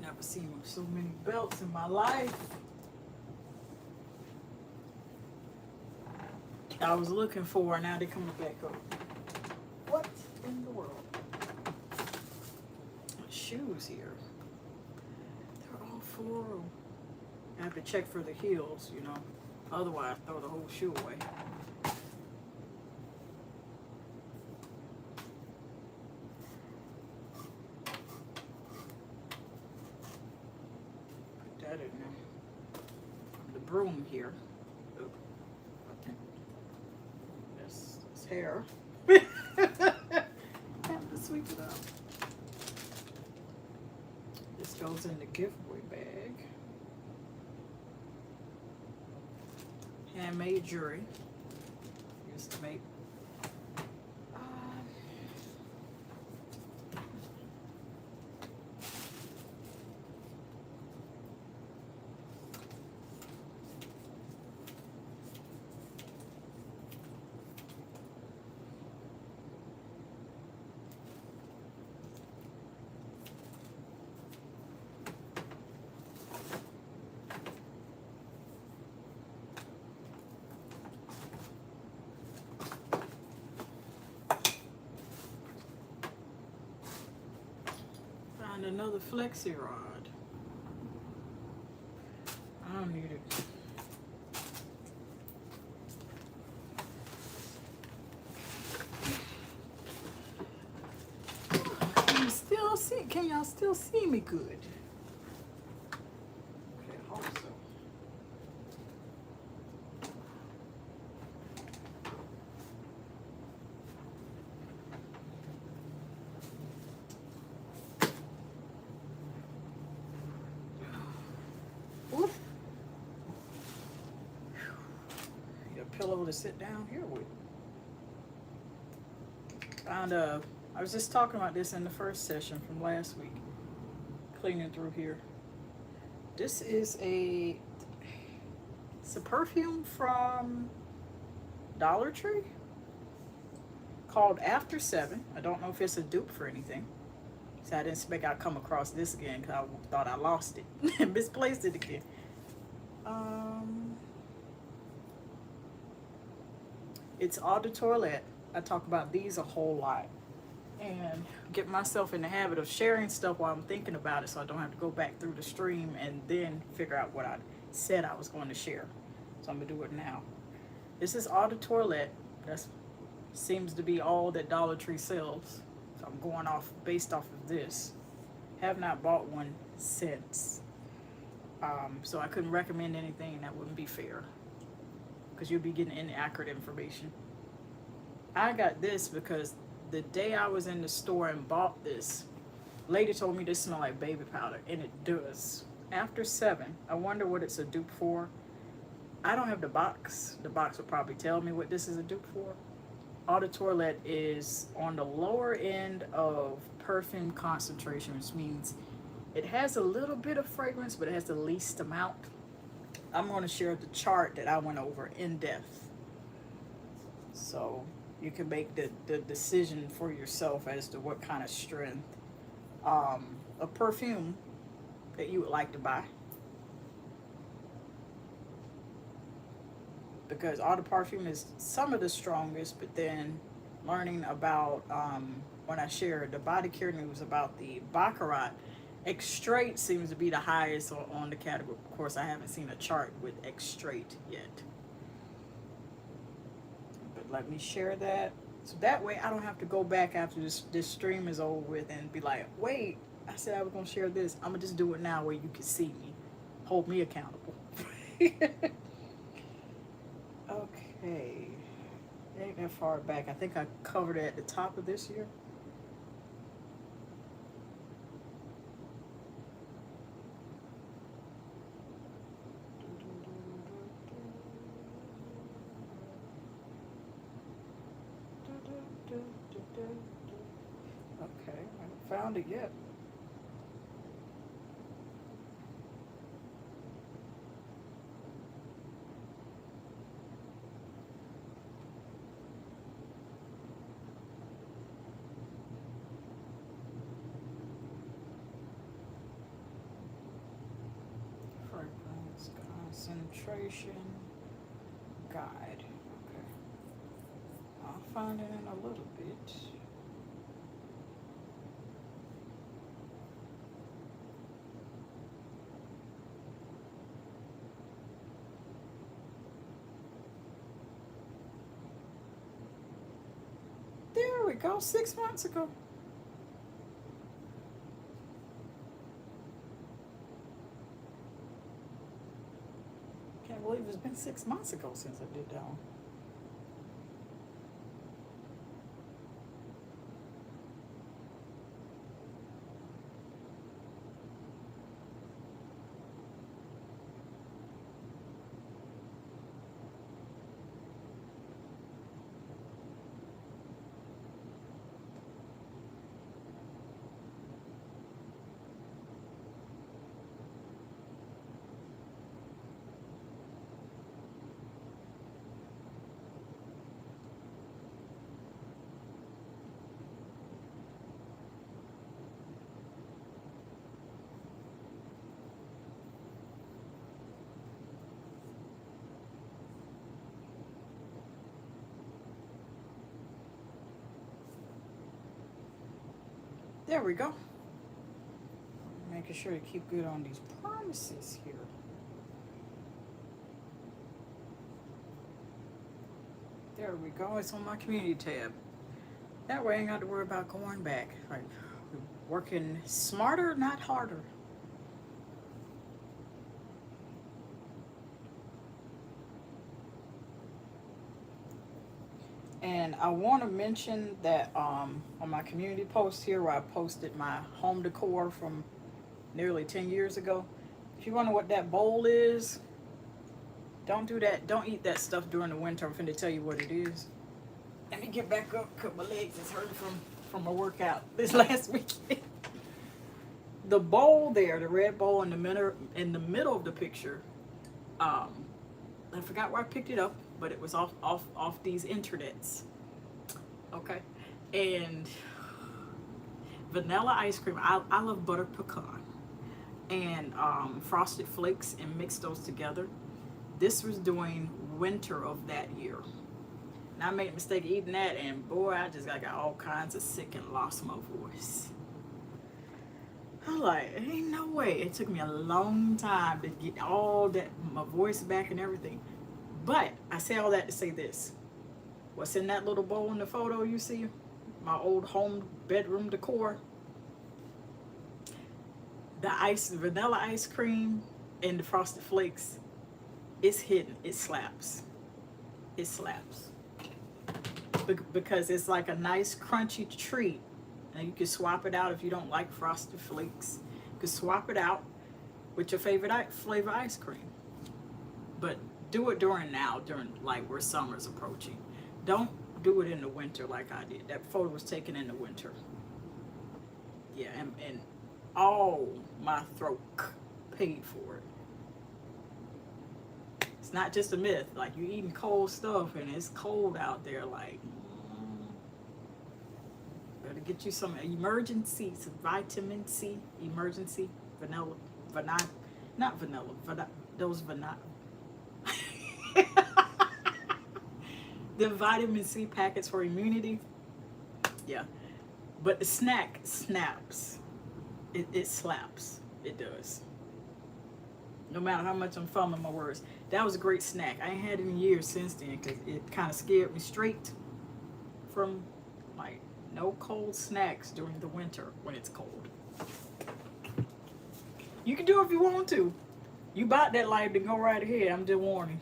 Never seen so many belts in my life. I was looking for, now they're coming back up. What in the world? Shoes here. They're all floral. I have to check for the heels, you know. Otherwise, throw the whole shoe away. In the broom here. Ooh. This hair. Have to sweep it up. This goes in the giveaway bag. Handmade jewelry. Used to make. Another flexi rod. I don't need it. Can y'all still see me good? Okay, I hope so. Pillow to sit down here with. Found I was just talking about this in the first session from last week, cleaning through here. This is a perfume from Dollar Tree called After 7. I don't know if it's a dupe for anything, so I didn't expect I'd come across this again because I thought I lost it and misplaced it again. It's Eau de Toilette. I talk about these a whole lot and get myself in the habit of sharing stuff while I'm thinking about it so I don't have to go back through the stream and then figure out what I said I was going to share. So I'm going to do it now. This is Eau de Toilette. That seems to be all that Dollar Tree sells. So I'm going off based off of this. Have not bought one scents. So I couldn't recommend anything that wouldn't be fair, because you'll be getting inaccurate information. I got this because the day I was in the store and bought this, lady told me this smelled like baby powder, and it does. After 7, I wonder what it's a dupe for. I don't have the box. The box will probably tell me what this is a dupe for. Eau de Toilette is on the lower end of perfume concentration, which means it has a little bit of fragrance, but it has the least amount. I'm going to share the chart that I went over in depth, so you can make the decision for yourself as to what kind of strength of perfume that you would like to buy. Because eau de parfum is some of the strongest, but then learning about, when I shared the BODYCARE news about the Baccarat, X-Straight seems to be the highest on the category. Of course, I haven't seen a chart with X-Straight yet. But let me share that. So that way I don't have to go back after this stream is over with and be like, wait, I said I was going to share this. I'm going to just do it now where you can see me. Hold me accountable. Okay. It ain't that far back. I think I covered it at the top of this year. Okay, I haven't found it yet. Fragrance concentration guide. Okay. I'll find it in a little bit. There we go, 6 months ago. Can't believe it's been 6 months ago since I did that one. There we go. Making sure to keep good on these promises here. There we go. It's on my community tab. That way I ain't got to worry about going back. Like, working smarter, not harder. And I want to mention that on my community post here, where I posted my home decor from nearly 10 years ago. If you wonder what that bowl is, don't do that. Don't eat that stuff during the winter. I'm finna tell you what it is. Let me get back up because my legs is hurting from my workout this last weekend. The bowl there, the red bowl in the middle of the picture, I forgot where I picked it up, but it was off these internets. Okay. And vanilla ice cream. I love butter pecan and frosted flakes, and mix those together. This was during winter of that year. And I made a mistake of eating that, and boy, I just got all kinds of sick and lost my voice. I'm like, ain't no way. It took me a long time to get all that, my voice back and everything. But I say all that to say this. What's in that little bowl in the photo you see? My old home bedroom decor. the vanilla ice cream and the Frosted Flakes, it's hidden. It slaps. It slaps. Because it's like a nice crunchy treat. And you can swap it out if you don't like Frosted Flakes. You can swap it out with your favorite flavor ice cream. But do it during like where summer's approaching. Don't do it in the winter like I did. That photo was taken in the winter. Yeah, and all my throat paid for it. It's not just a myth. Like, you're eating cold stuff and it's cold out there. Like, better get you some emergency, some vitamin C, emergency, those vanilla. The vitamin C packets for immunity. Yeah. But the snack snaps. It slaps. It does. No matter how much I'm fumbling my words. That was a great snack. I ain't had it in years since then because it kind of scared me straight from, like, no cold snacks during the winter when it's cold. You can do it if you want to. You bought that life, then go right ahead. I'm just warning.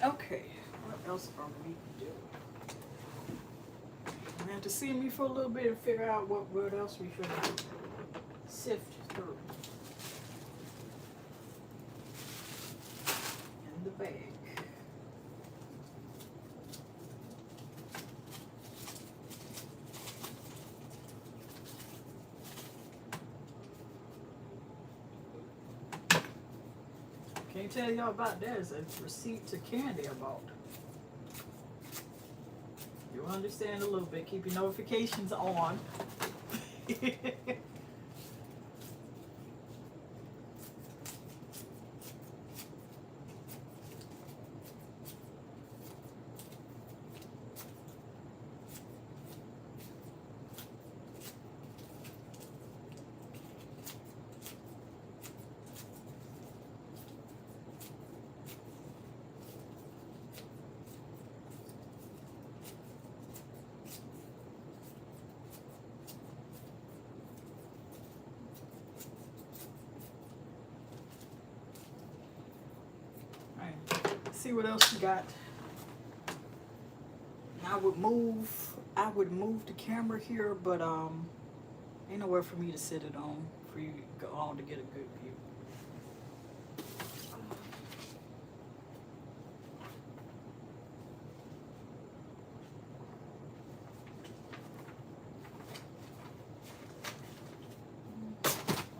Okay, what else are we doing? You have to see me for a little bit and figure out what else we should sift through. In the bag. Can't tell y'all about that. It's a receipt to candy I bought. You'll understand a little bit. Keep your notifications on. See what else you got. I would move the camera here, but ain't nowhere for me to sit it on for you to go on to get a good view.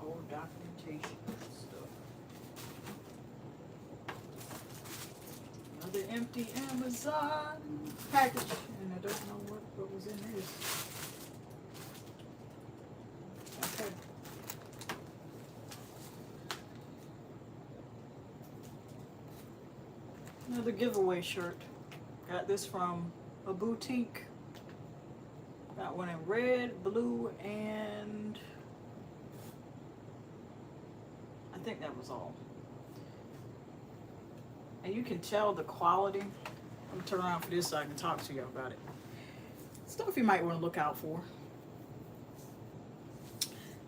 Old documentation stuff. The empty Amazon package, and I don't know what was in this. Okay. Another giveaway shirt. Got this from a boutique. Got one in red, blue, and I think that was all. And you can tell the quality. I'm gonna turn around for this so I can talk to you about it. Stuff you might want to look out for.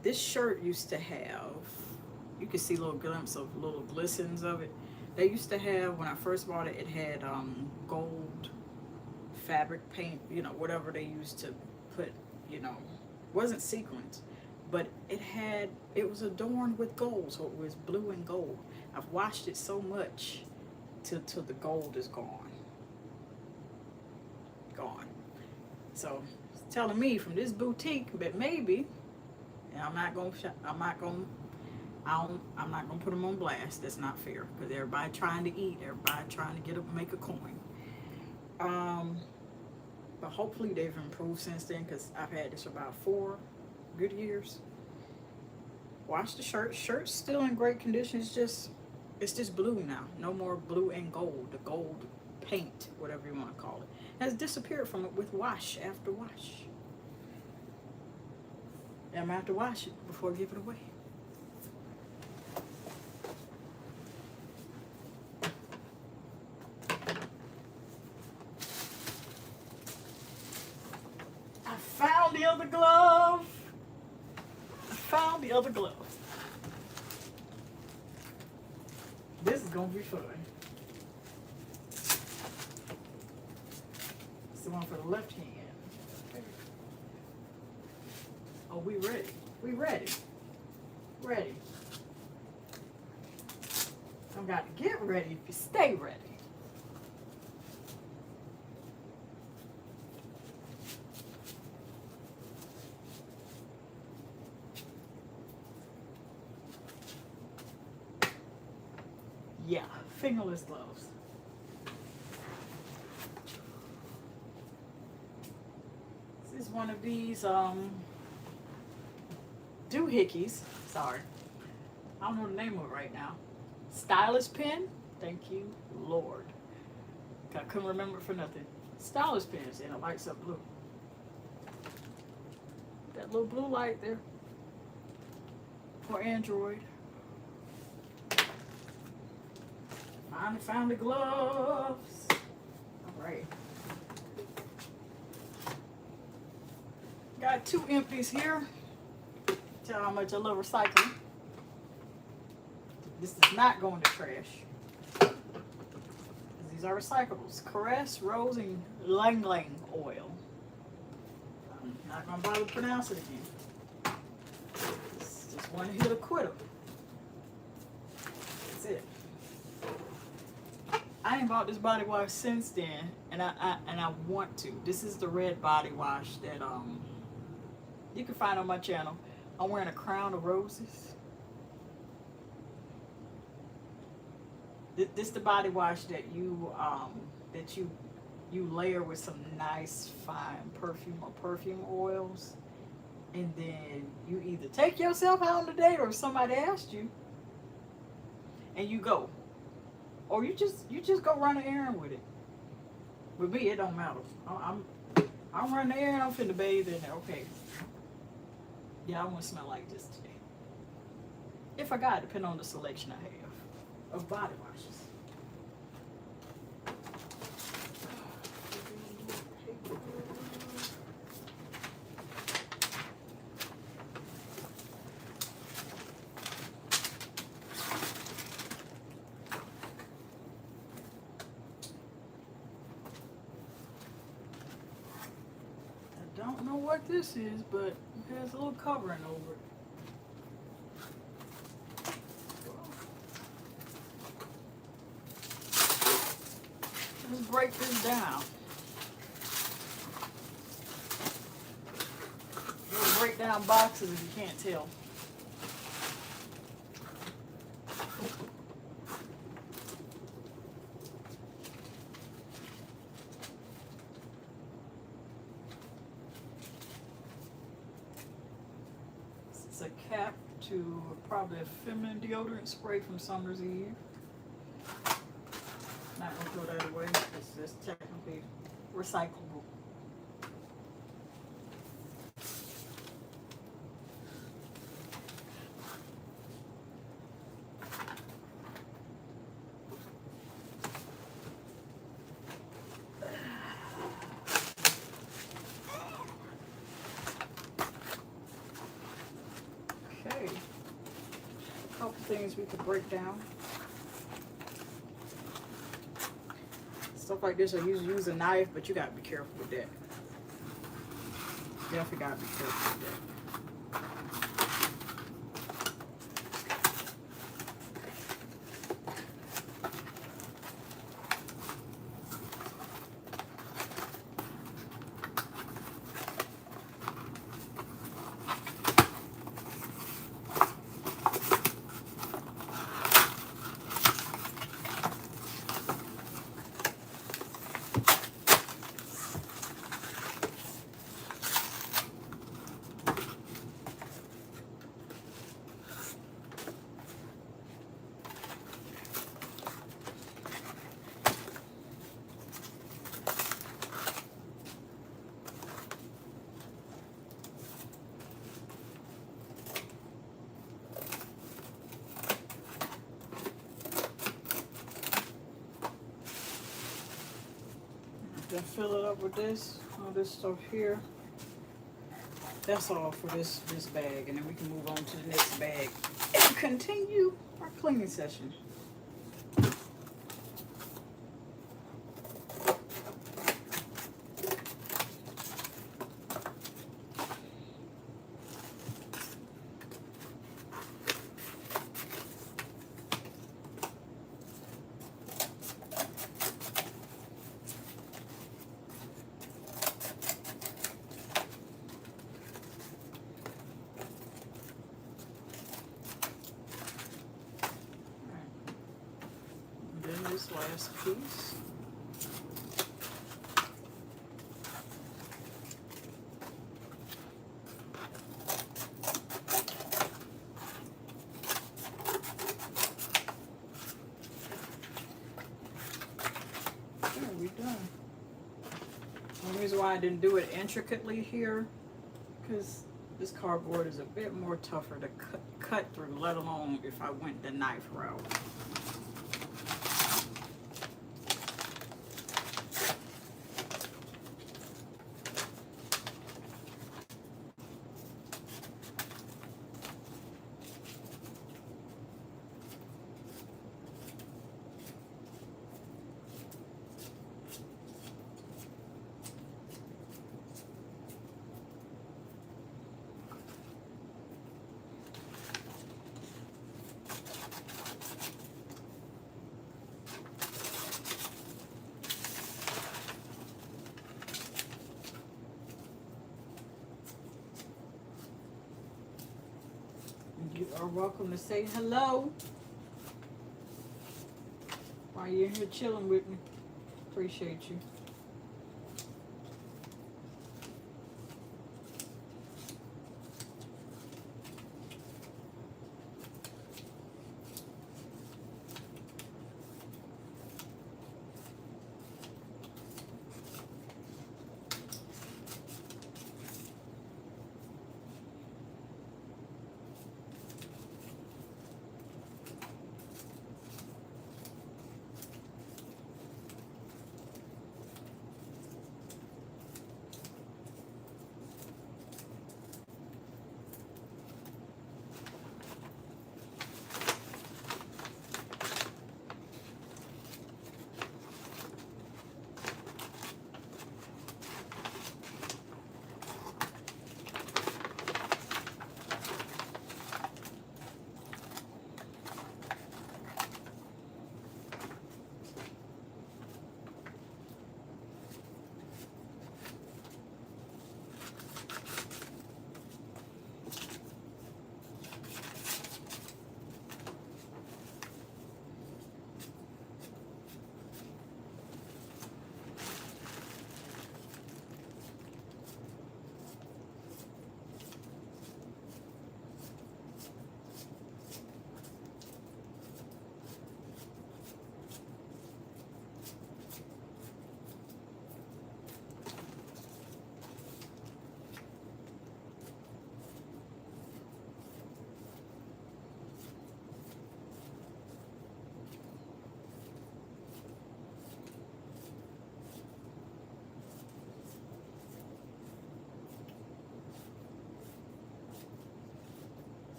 This shirt used to have, you can see a little glimpse of little glistens of it. They used to have, when I first bought it, it had gold fabric paint, you know, whatever they used to put, you know, wasn't sequins, but it was adorned with gold, so it was blue and gold. I've washed it so much till the gold is gone. So it's telling me from this boutique that maybe, and I'm not gonna put them on blast. That's not fair because everybody trying to eat, everybody trying to get up and make a coin. But hopefully they've improved since then because I've had this for about 4 good years. Wash the shirt. Shirt's still in great condition. It's just blue now. No more blue and gold. The gold paint, whatever you want to call it, has disappeared from it with wash after wash. And I'm going to have to wash it before I give it away. other glove. I found the other glove. This is gonna be fun. It's the one for the left hand. Oh, we ready. We ready. Ready. Don't got to get ready if you stay ready. Yeah, fingerless gloves. This is one of these doohickeys. Sorry, I don't know the name of it right now. Stylus pen. Thank you, Lord. I couldn't remember it for nothing. Stylus pens, and it lights up blue. That little blue light there for Android. Finally found the gloves. All right. Got 2 empties here. Tell how much I love recycling. This is not going to trash. These are recyclables. Caress, Rose, and Lang Lang oil. I'm not going to bother to pronounce it again. It's just one hit of quitter. That's it. I ain't bought this body wash since then, and I want to. This is the red body wash that you can find on my channel. I'm wearing a crown of roses. This the body wash that you layer with some nice fine perfume or perfume oils, and then you either take yourself out on a date or somebody asked you, and you go. Or you just go run an errand with it. With me, it don't matter. I'm running the errand. I'm finna bathe in it. Okay. Yeah, I want to smell like this today. If I got it, depending on the selection I have of body washes. Don't know what this is, but it has a little covering over it. Let's break this down. We'll break down boxes if you can't tell. It's a cap to probably a feminine deodorant spray from Summer's Eve. Not gonna throw that away. It's just technically recyclable. Okay, a couple things we could break down. Stuff like this, I usually use a knife, but you gotta be careful with that. Definitely gotta be careful with that. Then fill it up with this, all this stuff here. that's all for this bag, and then we can move on to the next bag and continue our cleaning session. This last piece. There, we done. The reason why I didn't do it intricately here, because this cardboard is a bit more tougher to cut through, let alone if I went the knife route. You are welcome to say hello while you're here chilling with me. Appreciate you.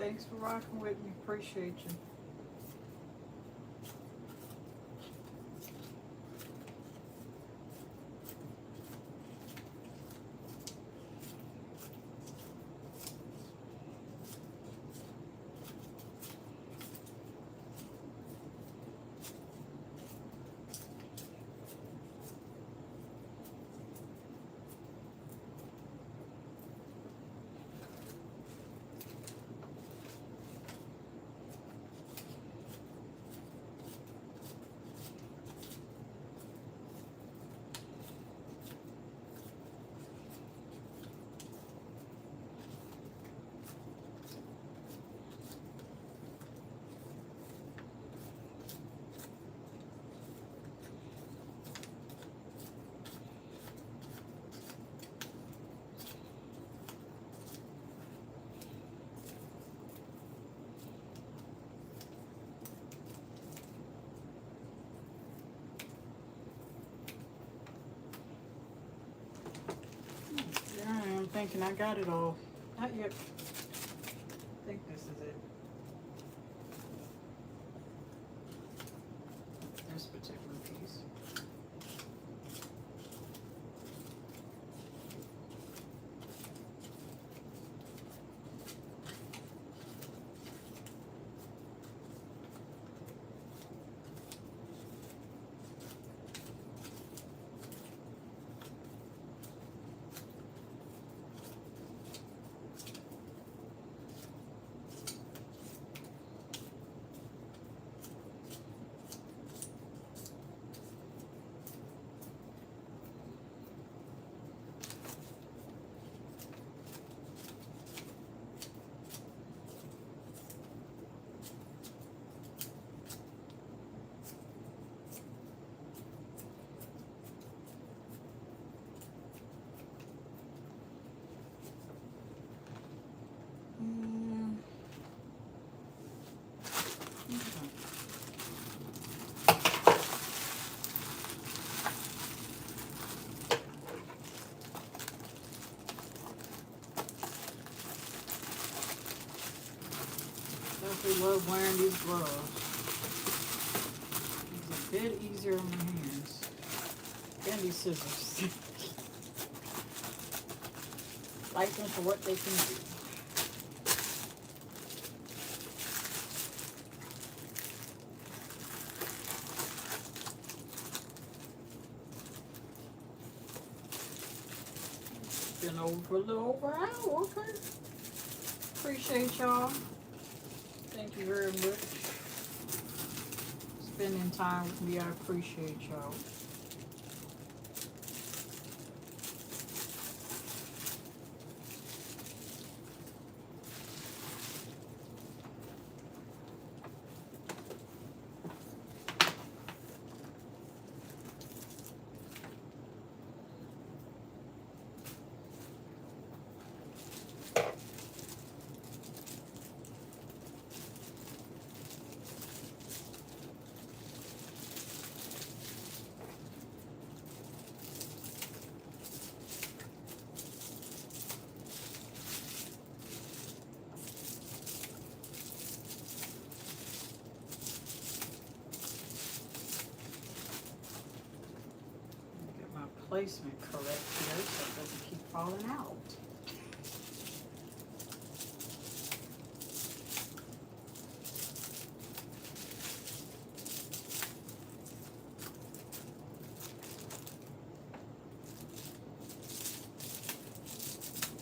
Thanks for rocking with me. Appreciate you. I'm thinking I got it all. Not yet. I think this is it. This particular piece. Definitely love wearing these gloves. It's a bit easier on my hands. And these scissors. Like them for what they can do. Been over for a little over an hour, okay. Appreciate y'all. Thank you very much. Spending time with me, I appreciate y'all. Placement correct here so it doesn't keep falling out.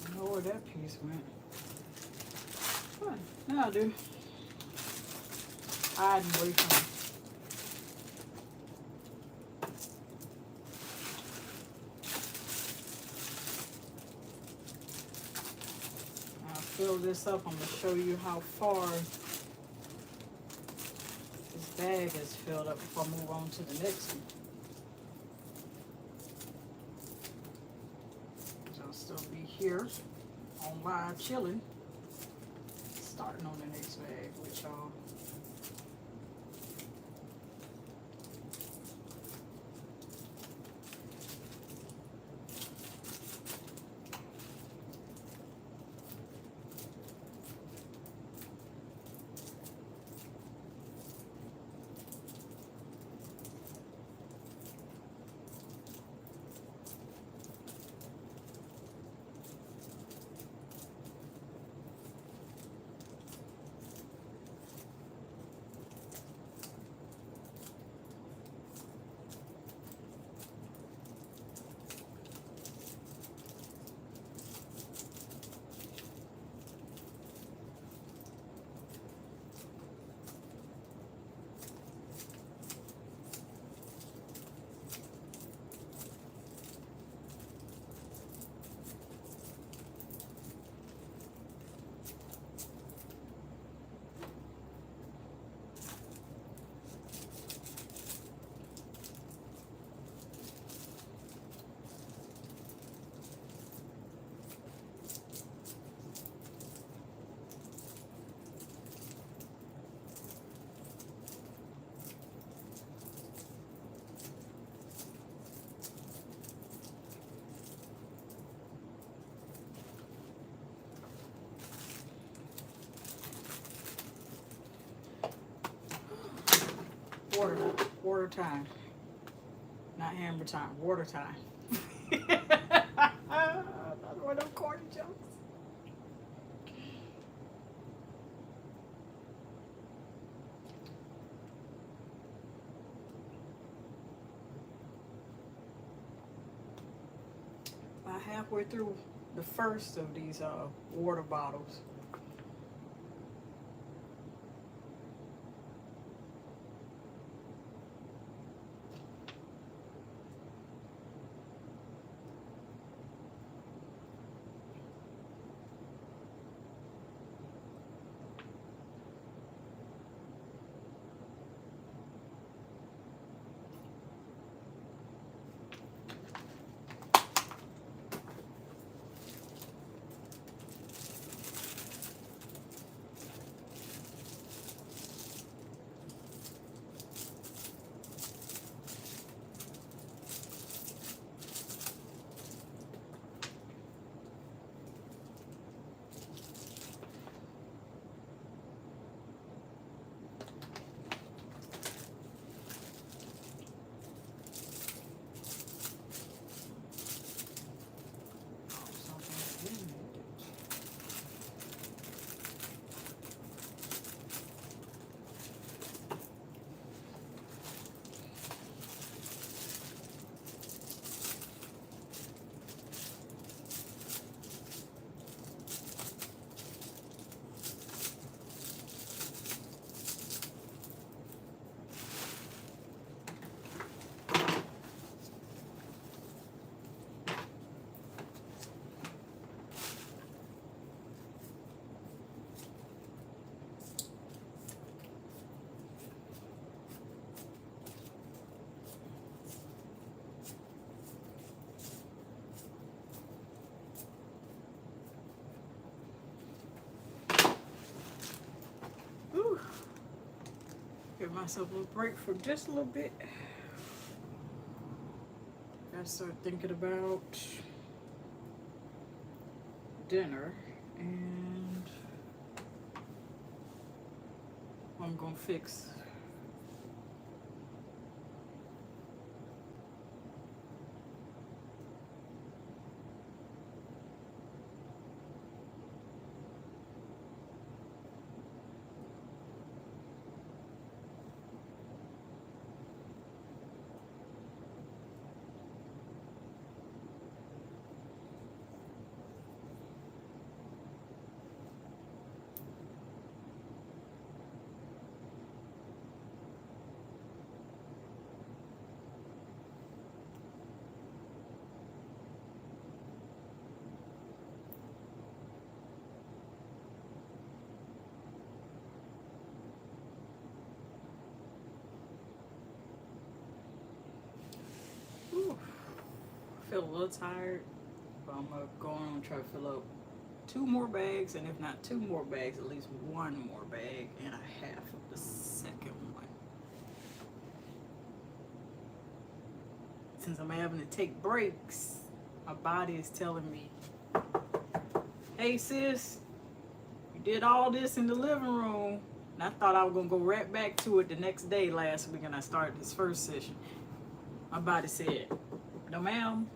I don't know where that piece went. Fine. Now I do. Hiding away from it. Fill this up. I'm going to show you how far this bag is filled up before I move on to the next one. So I'll still be here on by chilling, starting on the next bag with y'all. water time. Not hammer time, water time. Another one of them corny jokes. About halfway through the first of these water bottles. Give myself a little break for just a little bit. Gotta start thinking about dinner and what I'm gonna fix. Feel a little tired, but I'm gonna go on and try to fill up 2 more bags, and if not 2 more bags, at least 1 more bag and a half of the second one. Since I'm having to take breaks, my body is telling me, hey sis, you did all this in the living room, and I thought I was gonna go right back to it the next day last week, and I started this first session. My body said, no ma'am.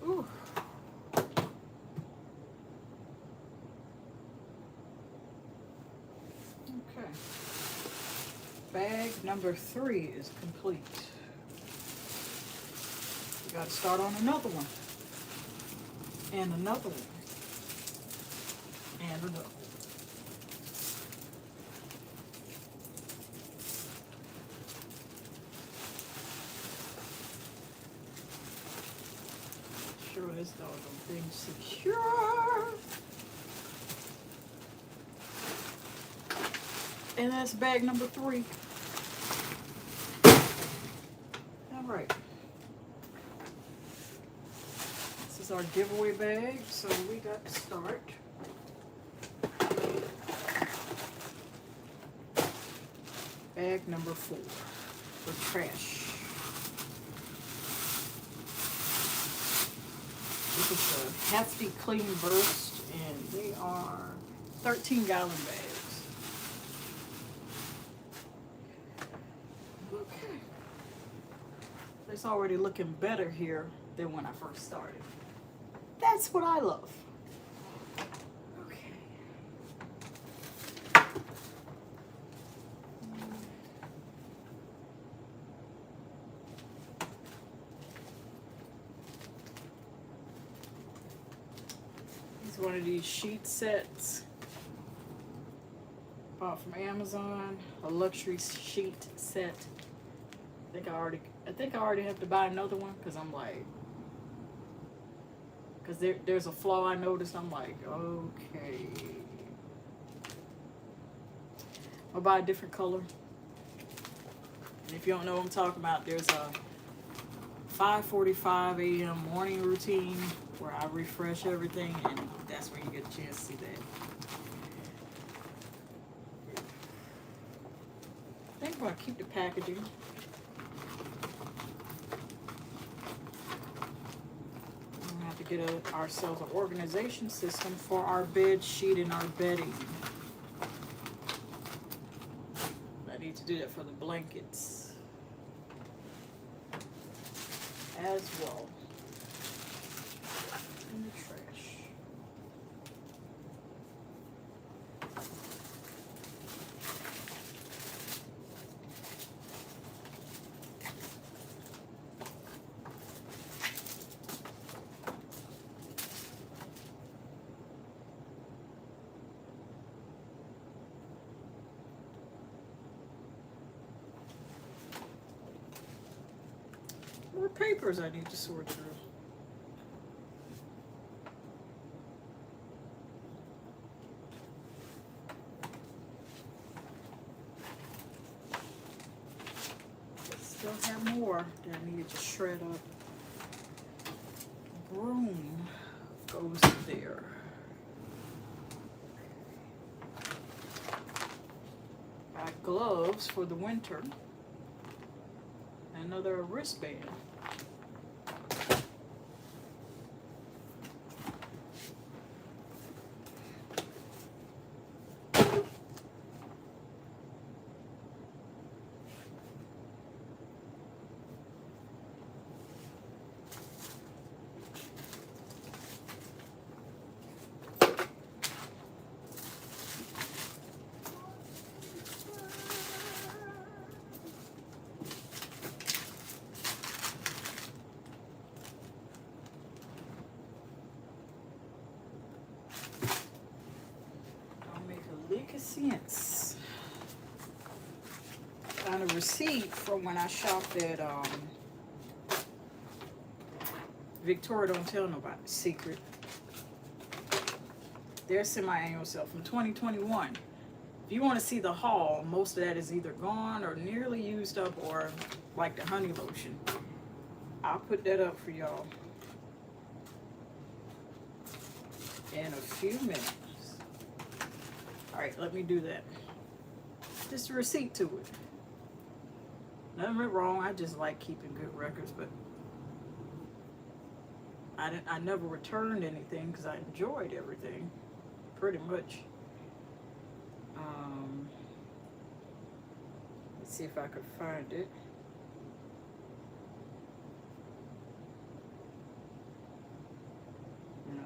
Ooh. Okay. Bag number 3 is complete. We got to start on another one. And another one. and another. Sure this doggone thing's secure. And that's bag number 3. All right. This is our giveaway bag, so we got to start. Bag number 4 for trash. This is a hefty clean burst, and they are 13-gallon bags. Okay. It's already looking better here than when I first started. That's what I love. Okay. It's one of these sheet sets. Bought from Amazon, a luxury sheet set. I think I already have to buy another one because I'm like, because there's a flaw I noticed. I'm like, okay, I'll buy a different color. And if you don't know what I'm talking about, there's a 5:45 a.m. morning routine where I refresh everything, and that's when you get a chance to see that. I think I'm going to keep the packaging. We have to get ourselves an organization system for our bed sheet and our bedding. I need to do that for the blankets as well. In the trash. More papers I need to sort through. Still have more that I needed to shred up. Broom goes there. Got gloves for the winter. Another wristband. Cents. Found a receipt from when I shopped at Victoria Don't Tell Nobody Secret. Their semi-annual sale from 2021. If you want to see the haul, most of that is either gone or nearly used up, or like the honey lotion. I'll put that up for y'all in a few minutes. Alright, let me do that. Just a receipt to it. Nothing wrong, I just like keeping good records, but I never returned anything because I enjoyed everything, pretty much. Let's see if I could find it.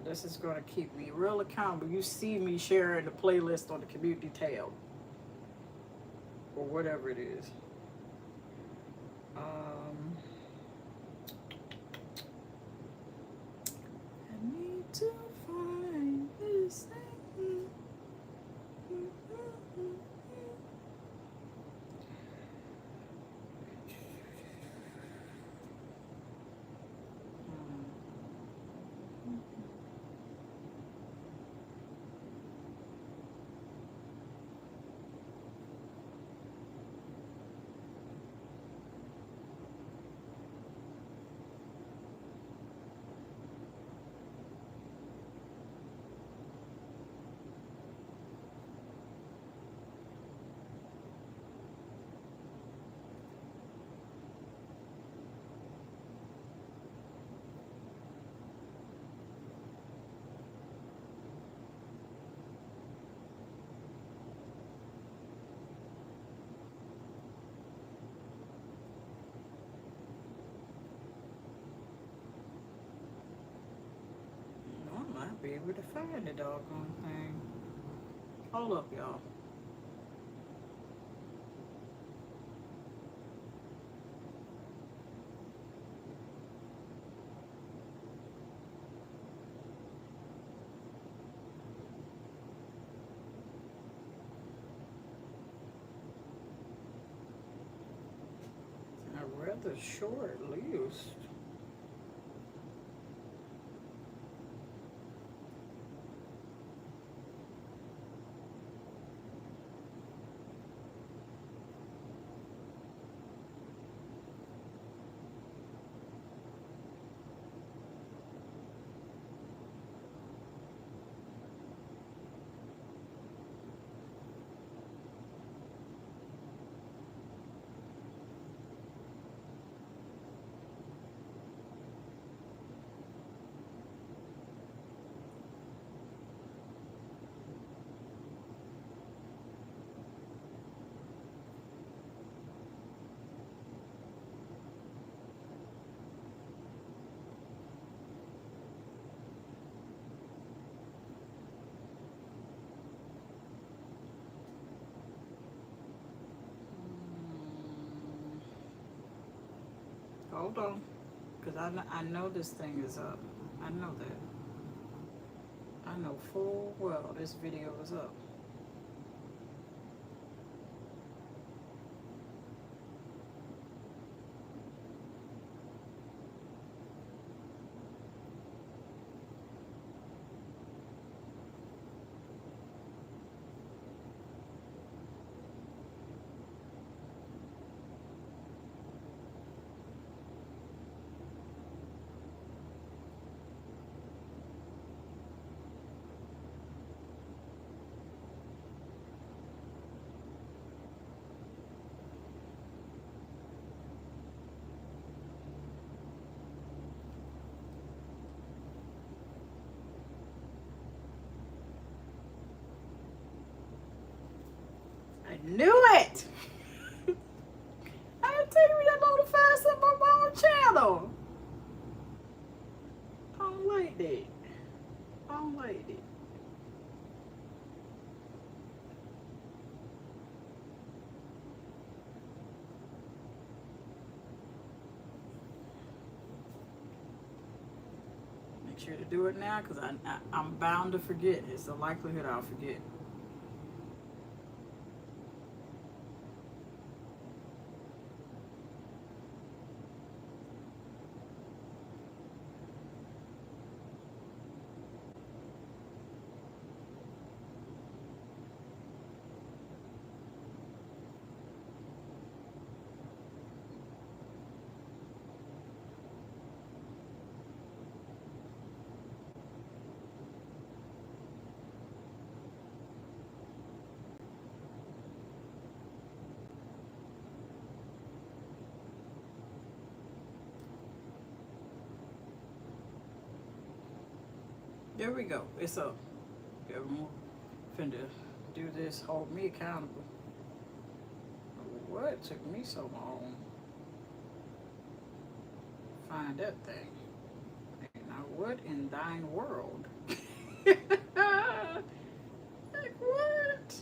This is going to keep me real accountable. You see me sharing the playlist on the community tab, or whatever it is. I need to find this thing. able to find the doggone thing. Hold up, y'all. A rather short list. Hold on, because I know this thing is up. I know that. I know full well this video is up. I knew it! I didn't tell you that notified something on my own channel. I don't like that. I don't like that. Make sure to do it now because I'm bound to forget. It's a likelihood I'll forget. There we go. It's up. I'm finna do this. Hold me accountable. What took me so long? Find that thing. Now, what in thine world? Like, what?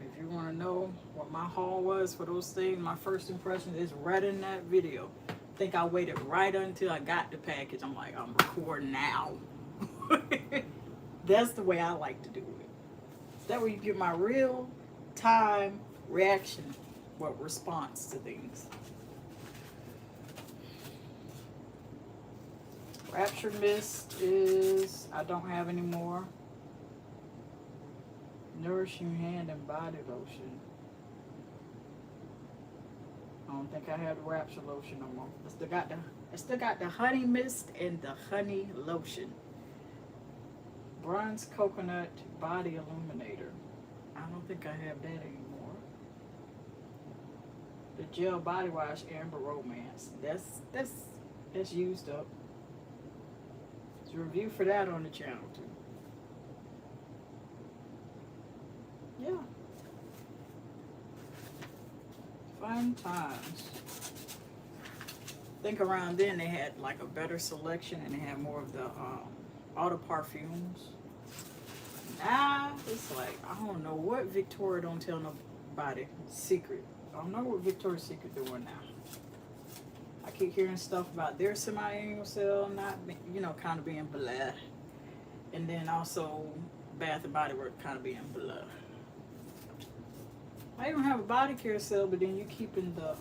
If you want to know what my haul was for those things, my first impression is right in that video. I think I waited right until I got the package. I'm like, I'm recording now. That's the way I like to do it. That way you get my real time reaction, what response to things. Rapture Mist is, I don't have any more. Nourishing Hand and Body Lotion. I don't think I have the Rapture Lotion no more. I still got the Honey Mist and the Honey Lotion. Bronze Coconut Body Illuminator. I don't think I have that anymore. The Gel Body Wash Amber Romance. That's used up. There's a review for that on the channel too. Yeah, Fun times. I think around then they had like a better selection and they had more of the auto perfumes. Now it's like, I don't know what Victoria don't tell nobody secret. I don't know what Victoria's Secret doing now. I keep hearing stuff about their semi-annual sale not, you know, kind of being blah. And then also Bath and Body Works kind of being blah. I even have a body care sale, but then you're keeping the,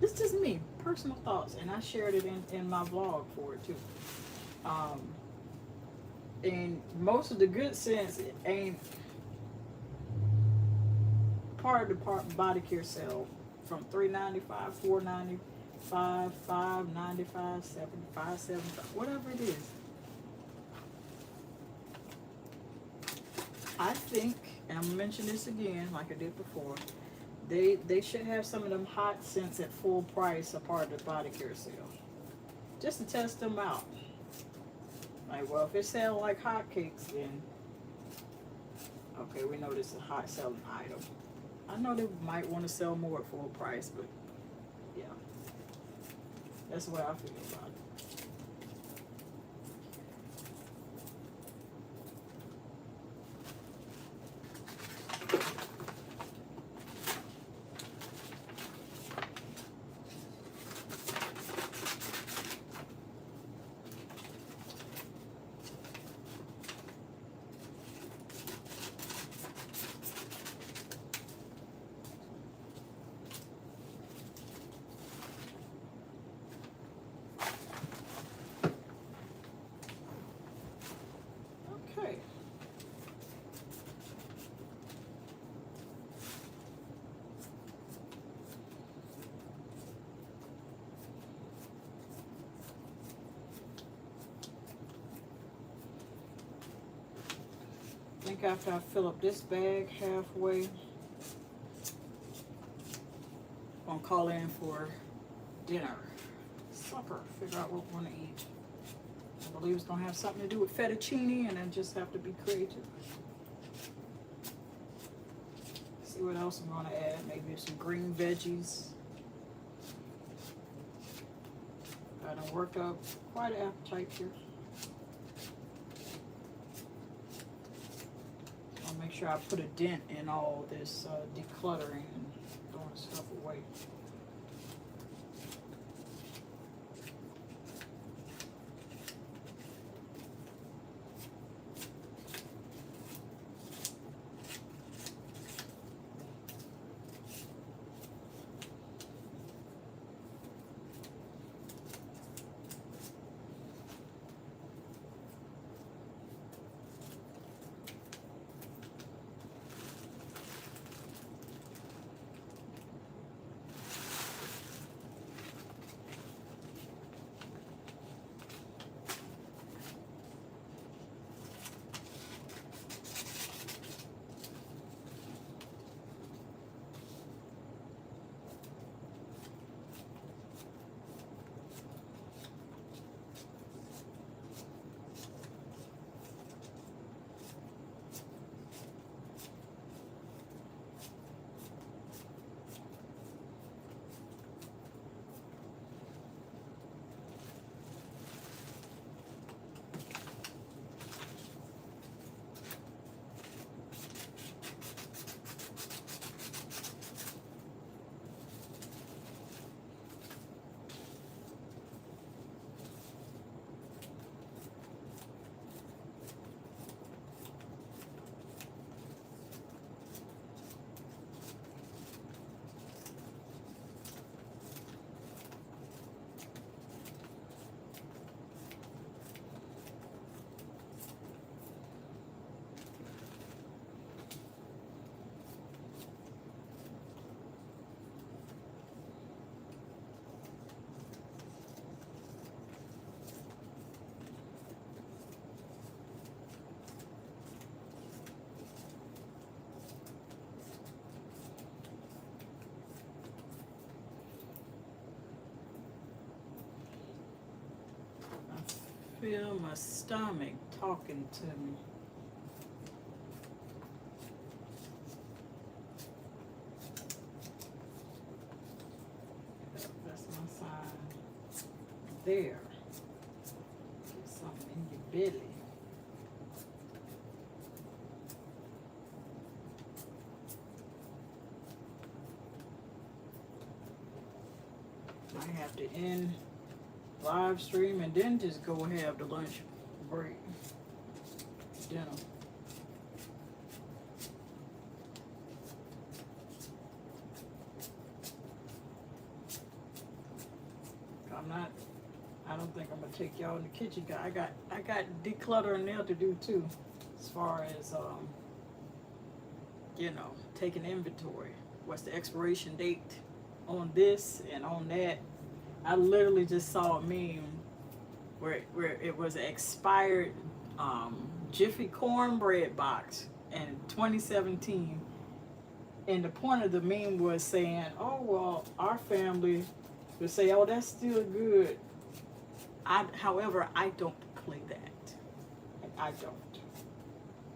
it's just me, personal thoughts, and I shared it in my vlog for it too. And most of the good sense ain't part of the body care sale from $3.95, $4.95, $5.95, $7, $5.75, whatever it is. I think, and I'm gonna mention this again like I did before, they should have some of them hot scents at full price a part of the body care sale. Just to test them out. Like, well, if it's selling like hotcakes, then okay, we know this is a hot selling item. I know they might want to sell more at full price, but yeah, that's the way I feel about it. Okay. I think after I fill up this bag halfway, I'm gonna call in for dinner, supper, figure out what we want to eat. I believe it's gonna have something to do with fettuccine, and I just have to be creative. See what else I'm gonna add. Maybe some green veggies. I done worked up quite an appetite here. I'll make sure I put a dent in all this decluttering and throwing stuff away. Feel my stomach talking to me. there. Get something in your belly. I have to end live stream and then just go have the lunch break. Dinner. I don't think I'm gonna take y'all in the kitchen. I got decluttering there to do too, as far as you know, taking inventory. What's the expiration date on this and on that? I literally just saw a meme where it was an expired Jiffy cornbread box in 2017, and the point of the meme was saying, oh well, our family would say, oh, that's still good. However, I don't play that. I don't.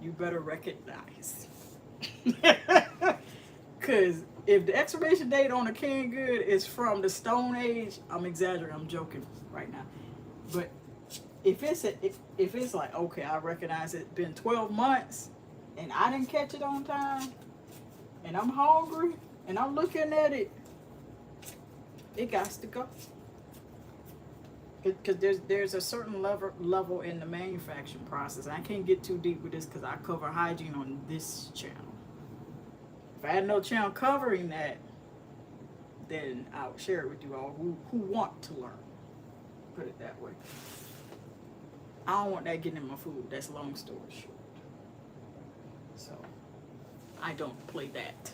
You better recognize. Because if the expiration date on a canned good is from the Stone Age, I'm exaggerating, I'm joking right now. But if it's like, okay, I recognize it's been 12 months and I didn't catch it on time and I'm hungry and I'm looking at it, it got to go. Because there's a certain level in the manufacturing process. I can't get too deep with this because I cover hygiene on this channel. If I had no channel covering that, then I'll share it with you all who want to learn. Put it that way. I don't want that getting in my food. That's long story short. So I don't play that.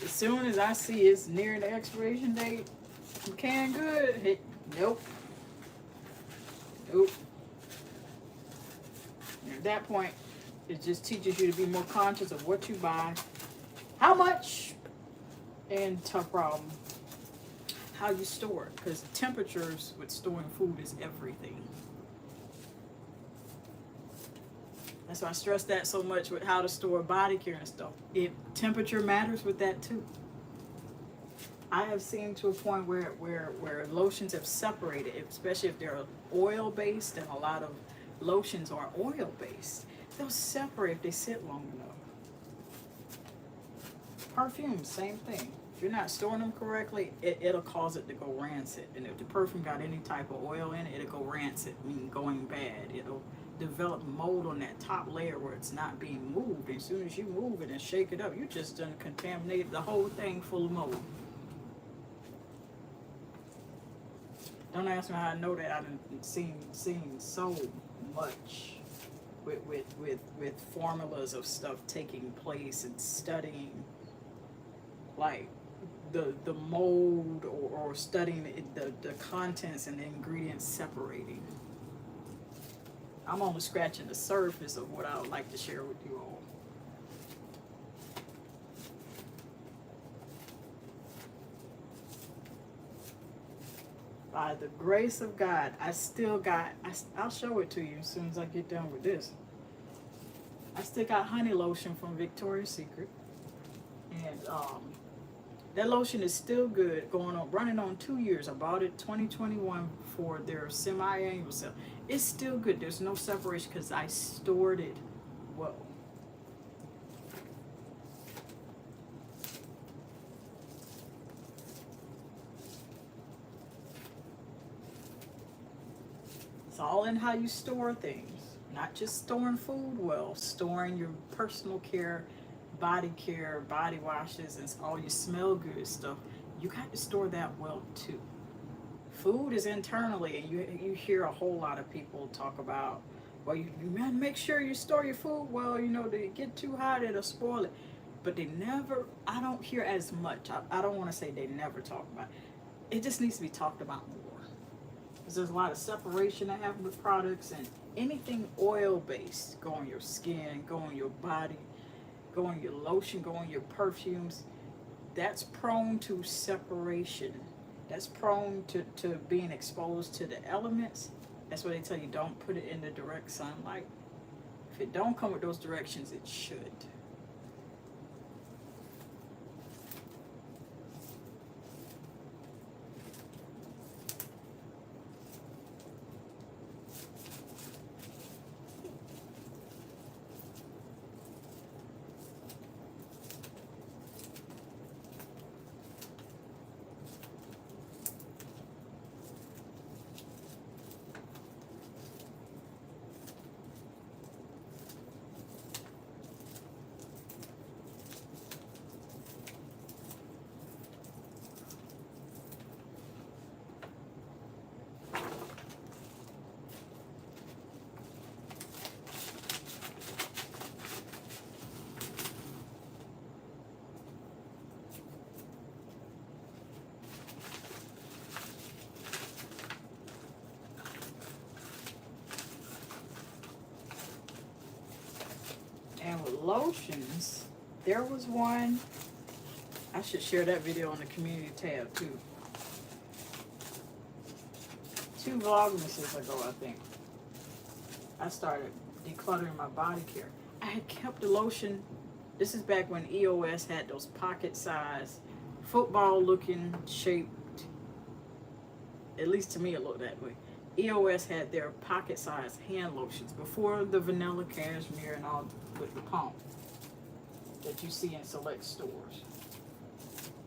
As soon as I see it's near the expiration date, canned good, nope. And at that point, it just teaches you to be more conscious of what you buy, how much, and tough problem, how you store it. Because temperatures with storing food is everything. That's why I stress that so much with how to store body care and stuff. Temperature matters with that too. I have seen to a point where lotions have separated, especially if they're oil based, and a lot of lotions are oil based. They'll separate if they sit long enough. Perfumes, same thing. If you're not storing them correctly, it'll cause it to go rancid. And if the perfume got any type of oil in it, it'll go rancid, meaning going bad. It'll develop mold on that top layer where it's not being moved. As soon as you move it and shake it up, you just done contaminated the whole thing full of mold. Don't ask me how I know that. I've seen so much with formulas of stuff taking place and studying like the mold or studying the contents and the ingredients separating. I'm only scratching the surface of what I would like to share with you all. By the grace of God, I'll show it to you as soon as I get done with this. I still got honey lotion from Victoria's Secret. And that lotion is still good, running on 2 years. I bought it 2021 for their semi-annual sale. It's still good. There's no separation because I stored it well. It's all in how you store things, not just storing food well, storing your personal care, body washes, and all your smell good stuff. You got to store that well too. Food is internally, and you hear a whole lot of people talk about, well, you make sure you store your food well, they get too hot, it'll spoil it. But I don't hear as much. I don't want to say they never talk about it. It just needs to be talked about more. Because there's a lot of separation that happens with products, and anything oil-based, go on your skin, go on your body, go on your lotion, go on your perfumes, that's prone to separation. That's prone to being exposed to the elements. That's why they tell you don't put it in the direct sunlight. If it don't come with those directions, it should. lotions, there was one. I should share that video on the community tab too. 2 vlogmases ago, I think, I started decluttering my body care. I had kept the lotion. This is back when EOS had those pocket size, football looking shaped, at least to me it looked that way. EOS had their pocket size hand lotions before the vanilla cashmere and all with the pump that you see in select stores.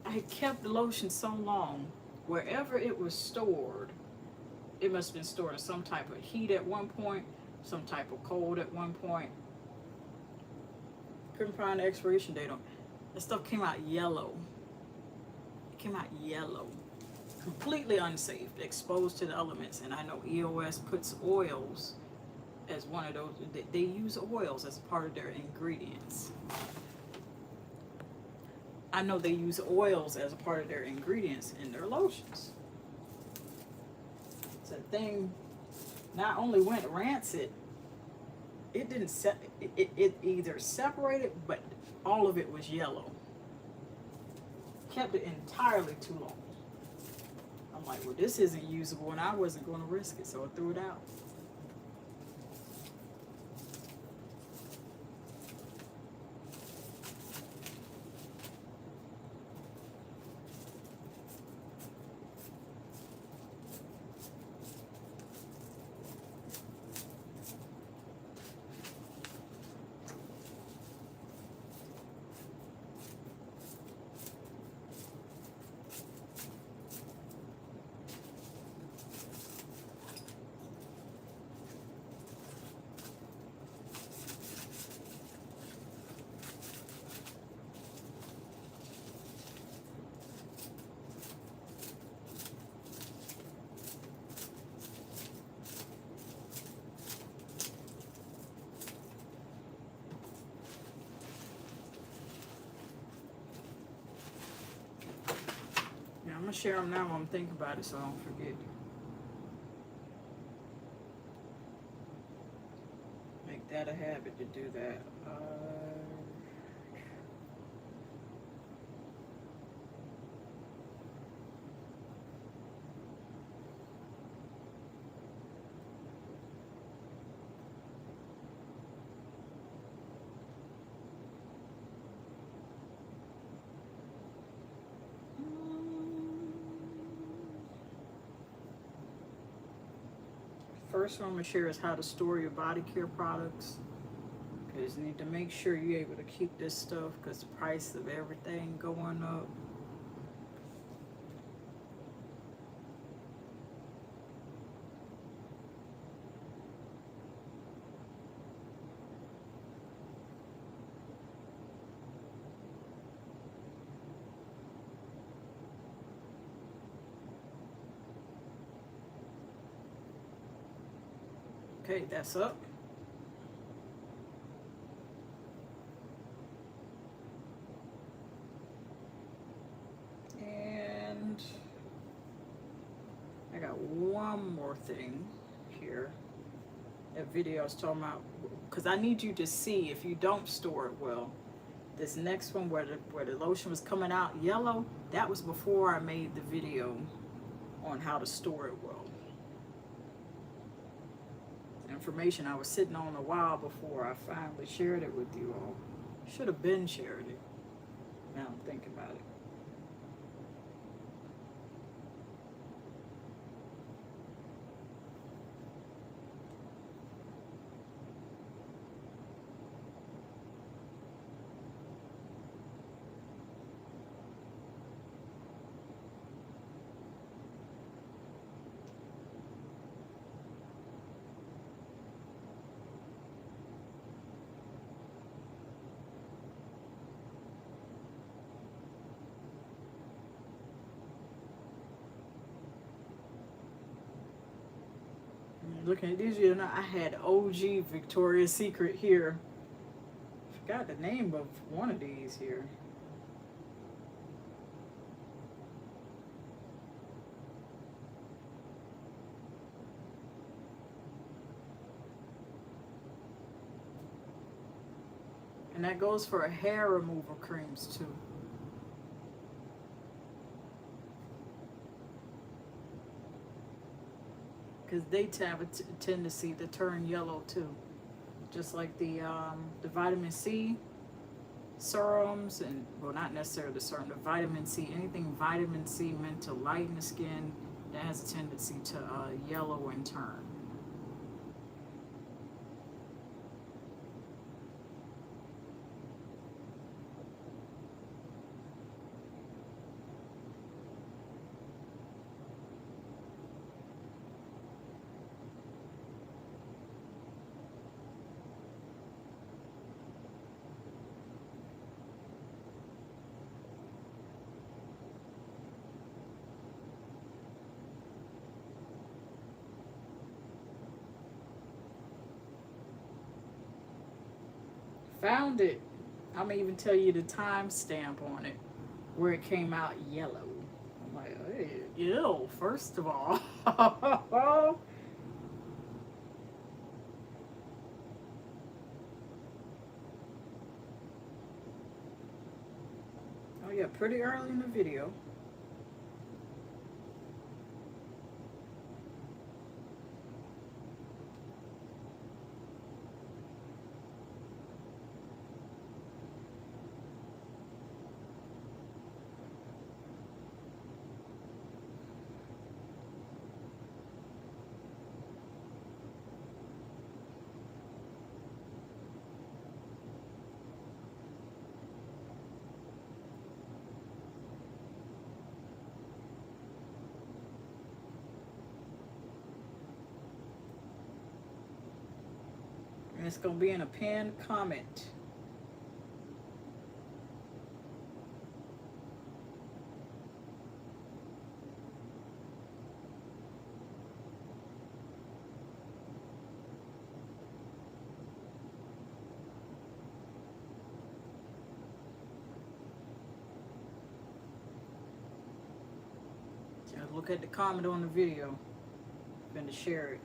I had kept the lotion so long, wherever it was stored, it must have been stored in some type of heat at one point, some type of cold at one point. Couldn't find the expiration date on it. The stuff came out yellow. It came out yellow. Completely unsafe, exposed to the elements. And I know EOS puts oils as one of those. They use oils as part of their ingredients. I know they use oils as a part of their ingredients in their lotions. So the thing not only went rancid, it didn't it either separated, but all of it was yellow. Kept it entirely too long. I'm like, well, this isn't usable, and I wasn't going to risk it, so I threw it out. I'm gonna share them now when I'm thinking about it, so I don't forget. Make that a habit to do that. First one I'm going to share is how to store your body care products. Because you need to make sure you're able to keep this stuff because the price of everything going up. Okay, that's up. And I got one more thing here. That video I was talking about, because I need you to see if you don't store it well. This next one where the lotion was coming out yellow, that was before I made the video on how to store it well. Information I was sitting on a while before I finally shared it with you all. Should have been shared it. Now I'm thinking about it. Looking at these, you know, I had OG Victoria's Secret here. Forgot the name of one of these here. And that goes for hair removal creams too. Because they have a tendency to turn yellow too. Just like the vitamin C serums, and well, not necessarily the serum, the vitamin C, anything vitamin C meant to lighten the skin, that has a tendency to yellow and turn. Found it. I'm gonna even tell you the timestamp on it, where it came out yellow. I'm like, hey, ew, first of all. Oh yeah, pretty early in the video. And it's gonna be in a pinned comment. Just look at the comment on the video. I'm gonna share it.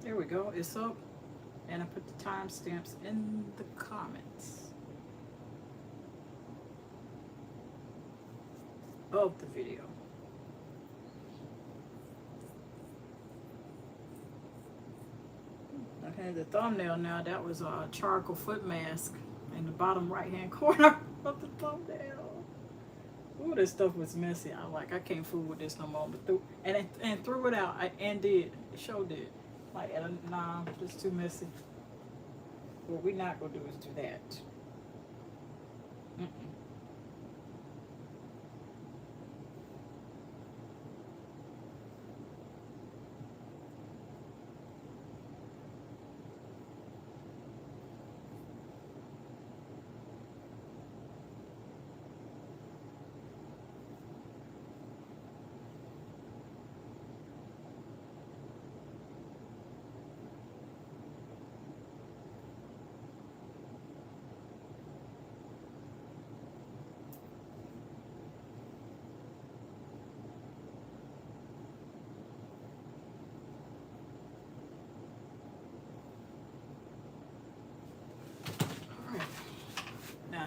There we go, it's up, and I put the timestamps in the comments of the video. I had the thumbnail now, that was a charcoal foot mask in the bottom right hand corner of the thumbnail. Ooh, this stuff was messy. I can't fool with this no more, but threw it out, it sure did. Like, nah, it's too messy. What we're not gonna do is do that.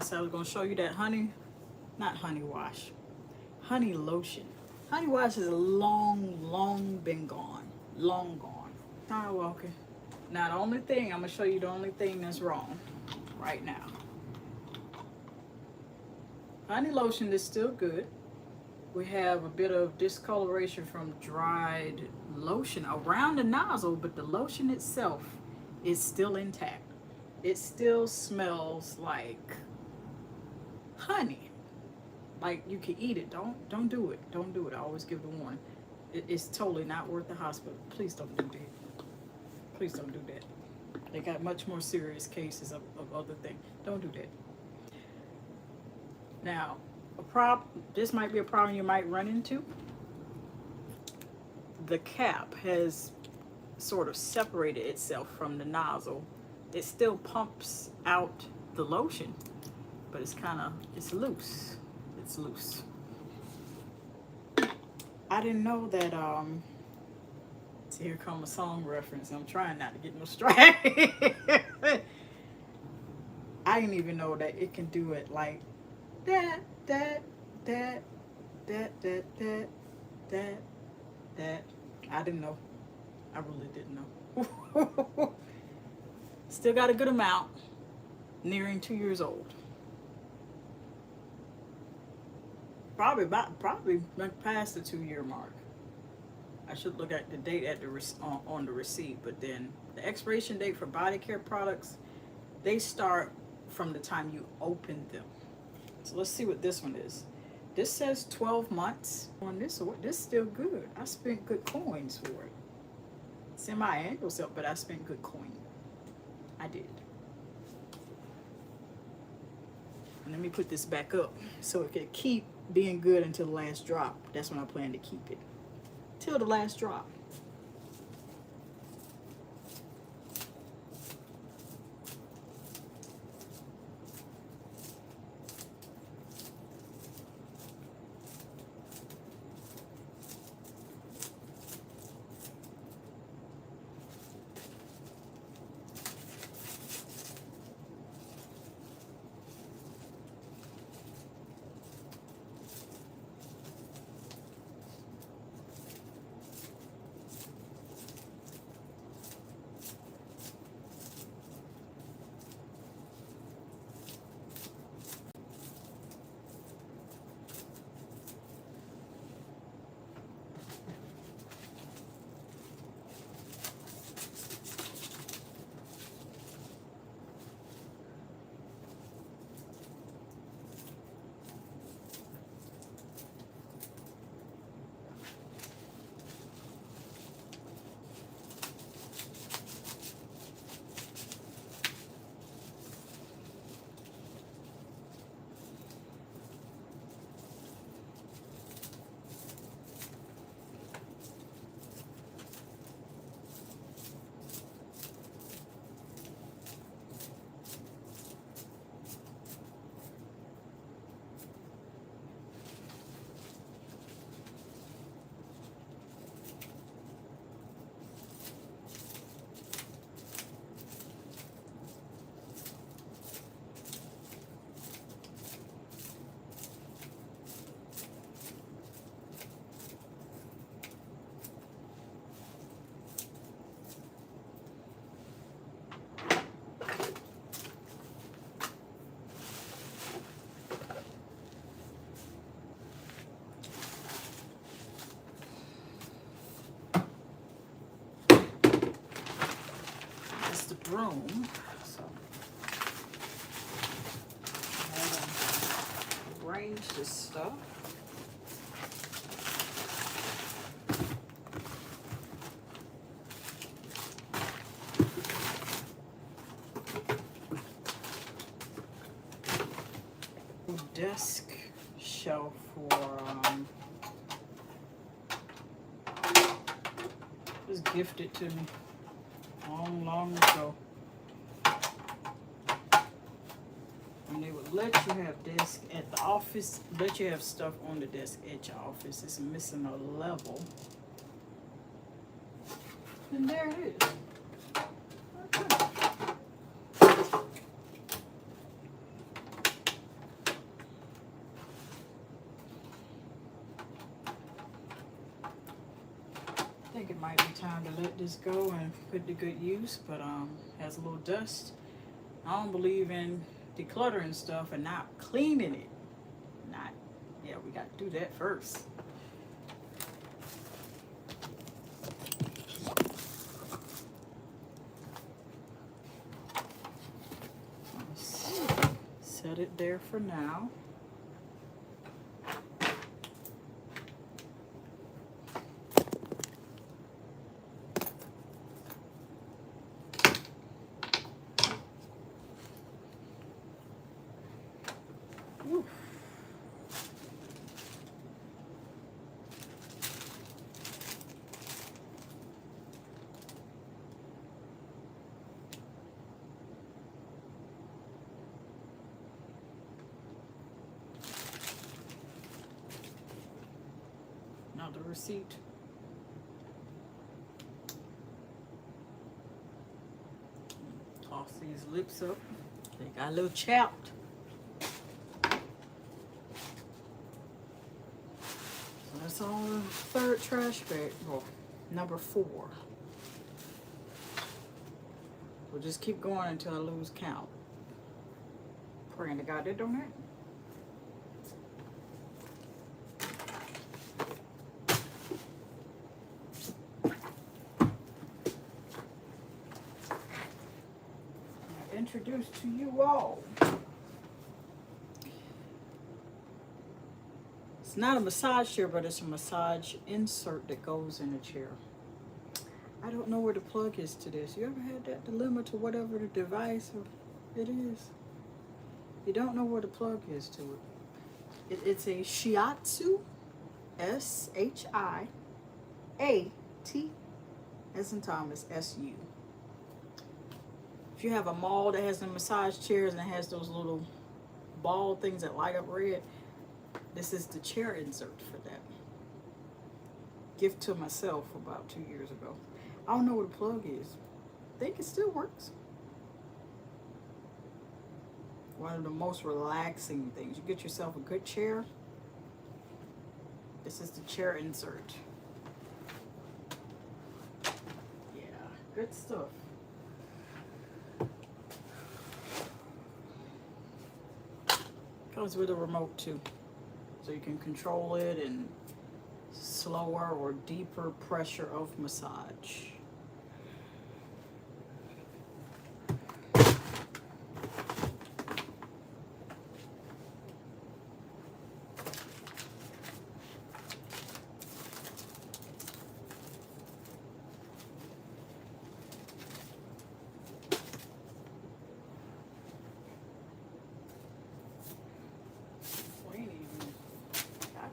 So I was going to show you that not honey wash, honey lotion. Honey wash is long been gone. Long gone. All right, Walker. Now the only thing, I'm going to show you the only thing that's wrong right now. Honey lotion is still good, We have a bit of discoloration from dried lotion around the nozzle, but the lotion itself is still intact. It still smells like honey. Like you can eat it. Don't do it. Don't do it. I always give the warning. It's totally not worth the hospital. Please don't do that. Please don't do that. They got much more serious cases of other things. Don't do that. Now, this might be a problem you might run into. The cap has sort of separated itself from the nozzle. It still pumps out the lotion, but it's loose. It's loose. I didn't know that, so here come a song reference. I'm trying not to get no strike. I didn't even know that it can do it like that. I didn't know. I really didn't know. Still got a good amount. Nearing 2 years old. Probably past the 2-year mark. I should look at the date at the on the receipt, but then the expiration date for BODYCARE products, they start from the time you open them. So let's see what this one is. This says 12 months on this. This is still good. I spent good coins for it. Semi-annual sale, but I spent good coin. I did. And let me put this back up so it can keep being good until the last drop. That's when I plan to keep it. Till the last drop. Broom. So I arrange this stuff. Desk shelf for was gifted to me long ago. And they would let you have desk at the office, let you have stuff on the desk at your office. It's missing a level. And there it is. Okay. I think it might be time to let this go and put to good use, but has a little dust. I don't believe in decluttering stuff and not cleaning it. We Got to do that first. Set it there for now. Oof. Now the receipt. Toss these lips up. They got a little chapped. So that's on the third trash bag. Well, number 4. We'll just keep going until I lose count. Praying to God they don't hurt. Introduce to you all. It's not a massage chair, but it's a massage insert that goes in a chair. I don't know where the plug is to this. You ever had that dilemma to whatever the device it is? You don't know where the plug is to it. It's a shiatsu, SHIAT, as in Thomas, SU. If you have a mall that has the massage chairs and it has those little ball things that light up red, this is the chair insert for that. Gift to myself about 2 years ago. I don't know where the plug is. I think it still works. One of the most relaxing things. You get yourself a good chair. This is the chair insert. Yeah, good stuff. Comes with a remote too, so you can control it and slower or deeper pressure of massage.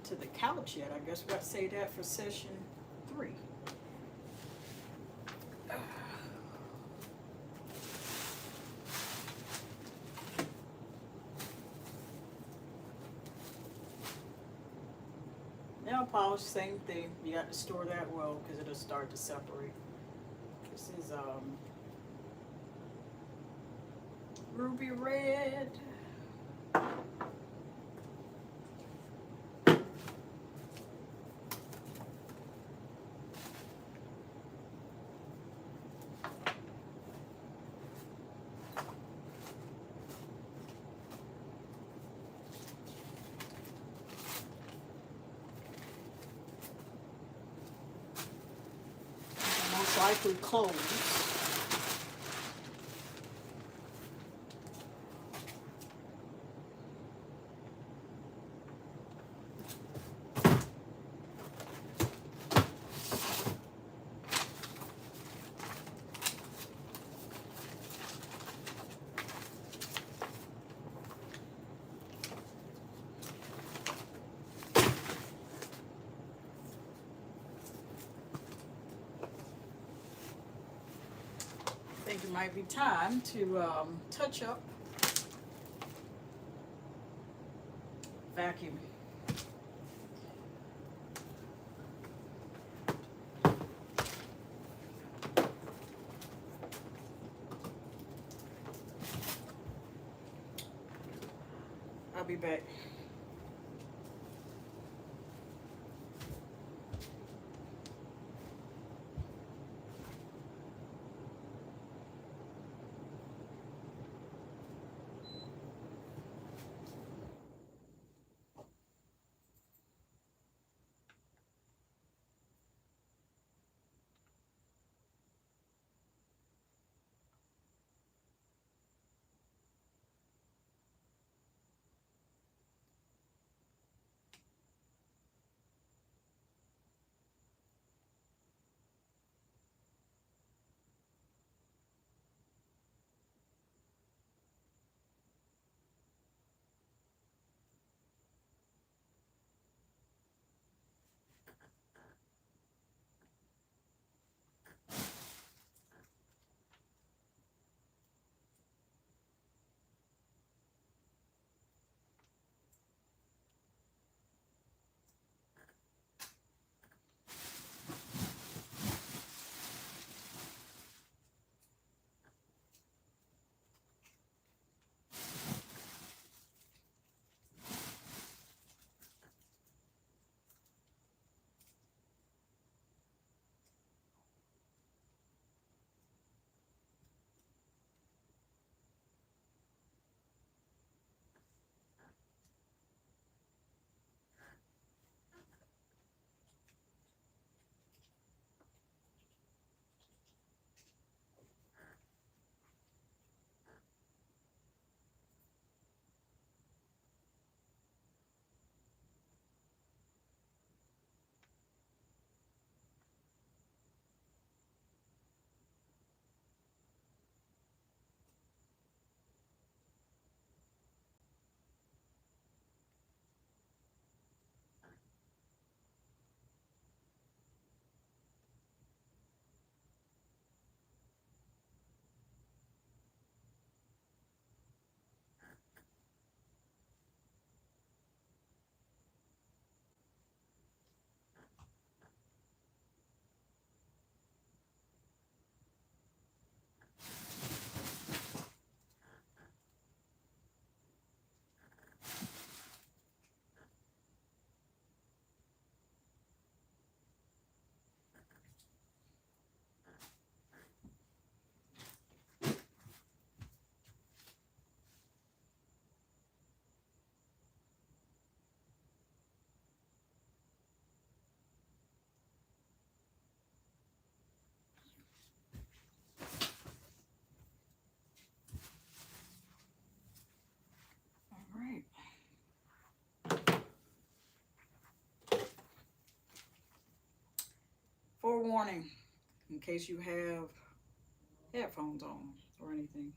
To the couch yet. I guess we got to say that for session 3. Nail polish, same thing. You got to store that well because it'll start to separate. This is ruby red. Likely closed. I think it might be time to touch up, vacuum. I'll be back. warning in case you have headphones on or anything.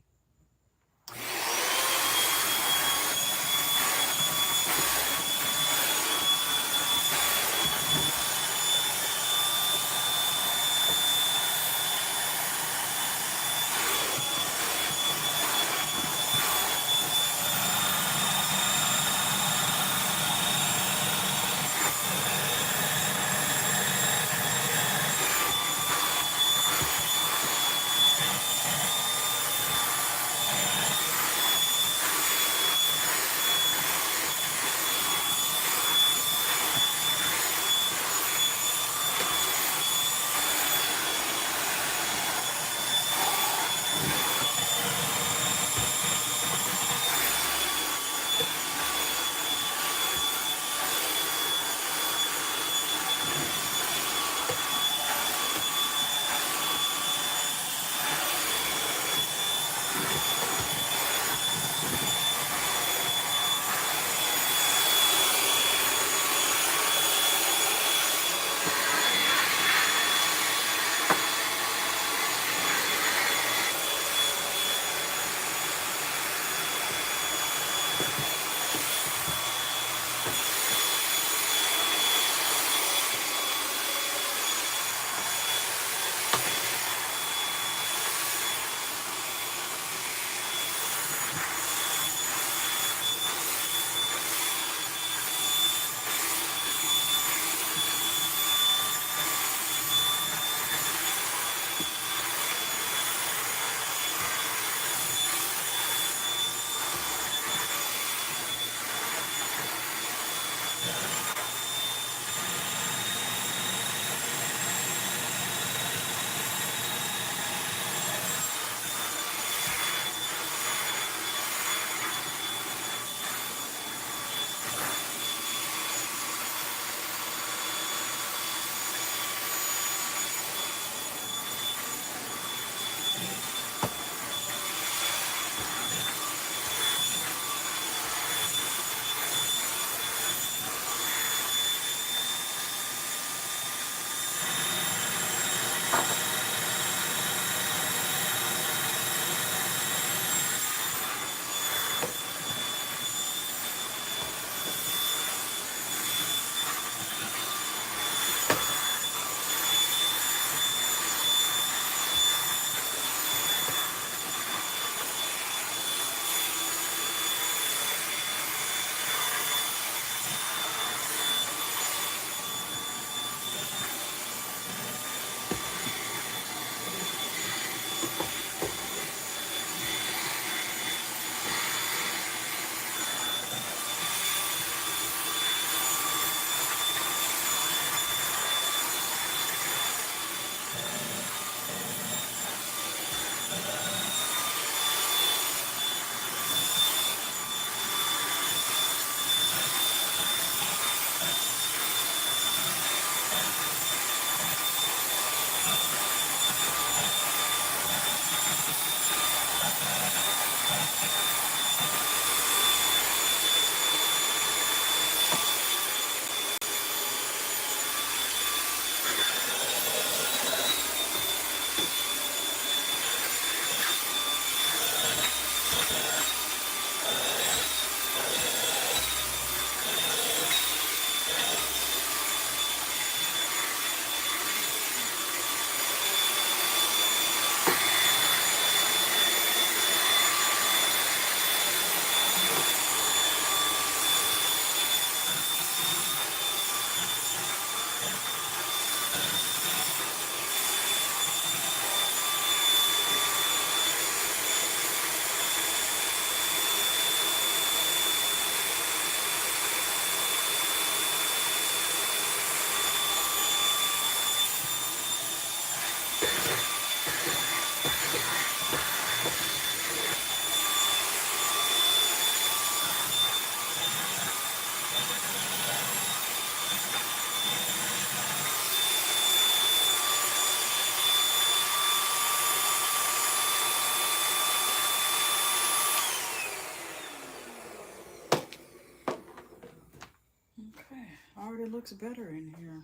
Okay, already looks better in here.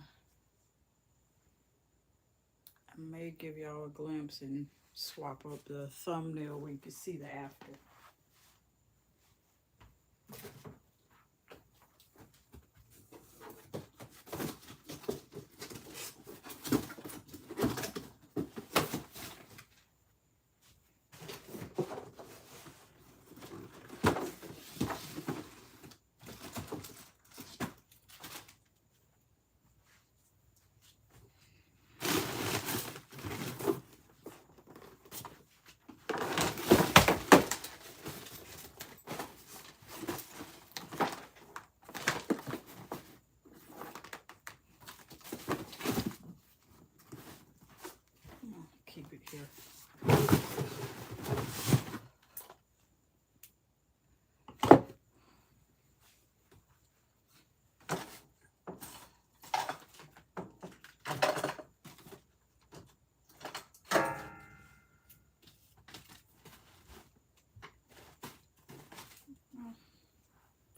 may give y'all a glimpse and swap up the thumbnail where you can see the after. Keep it here.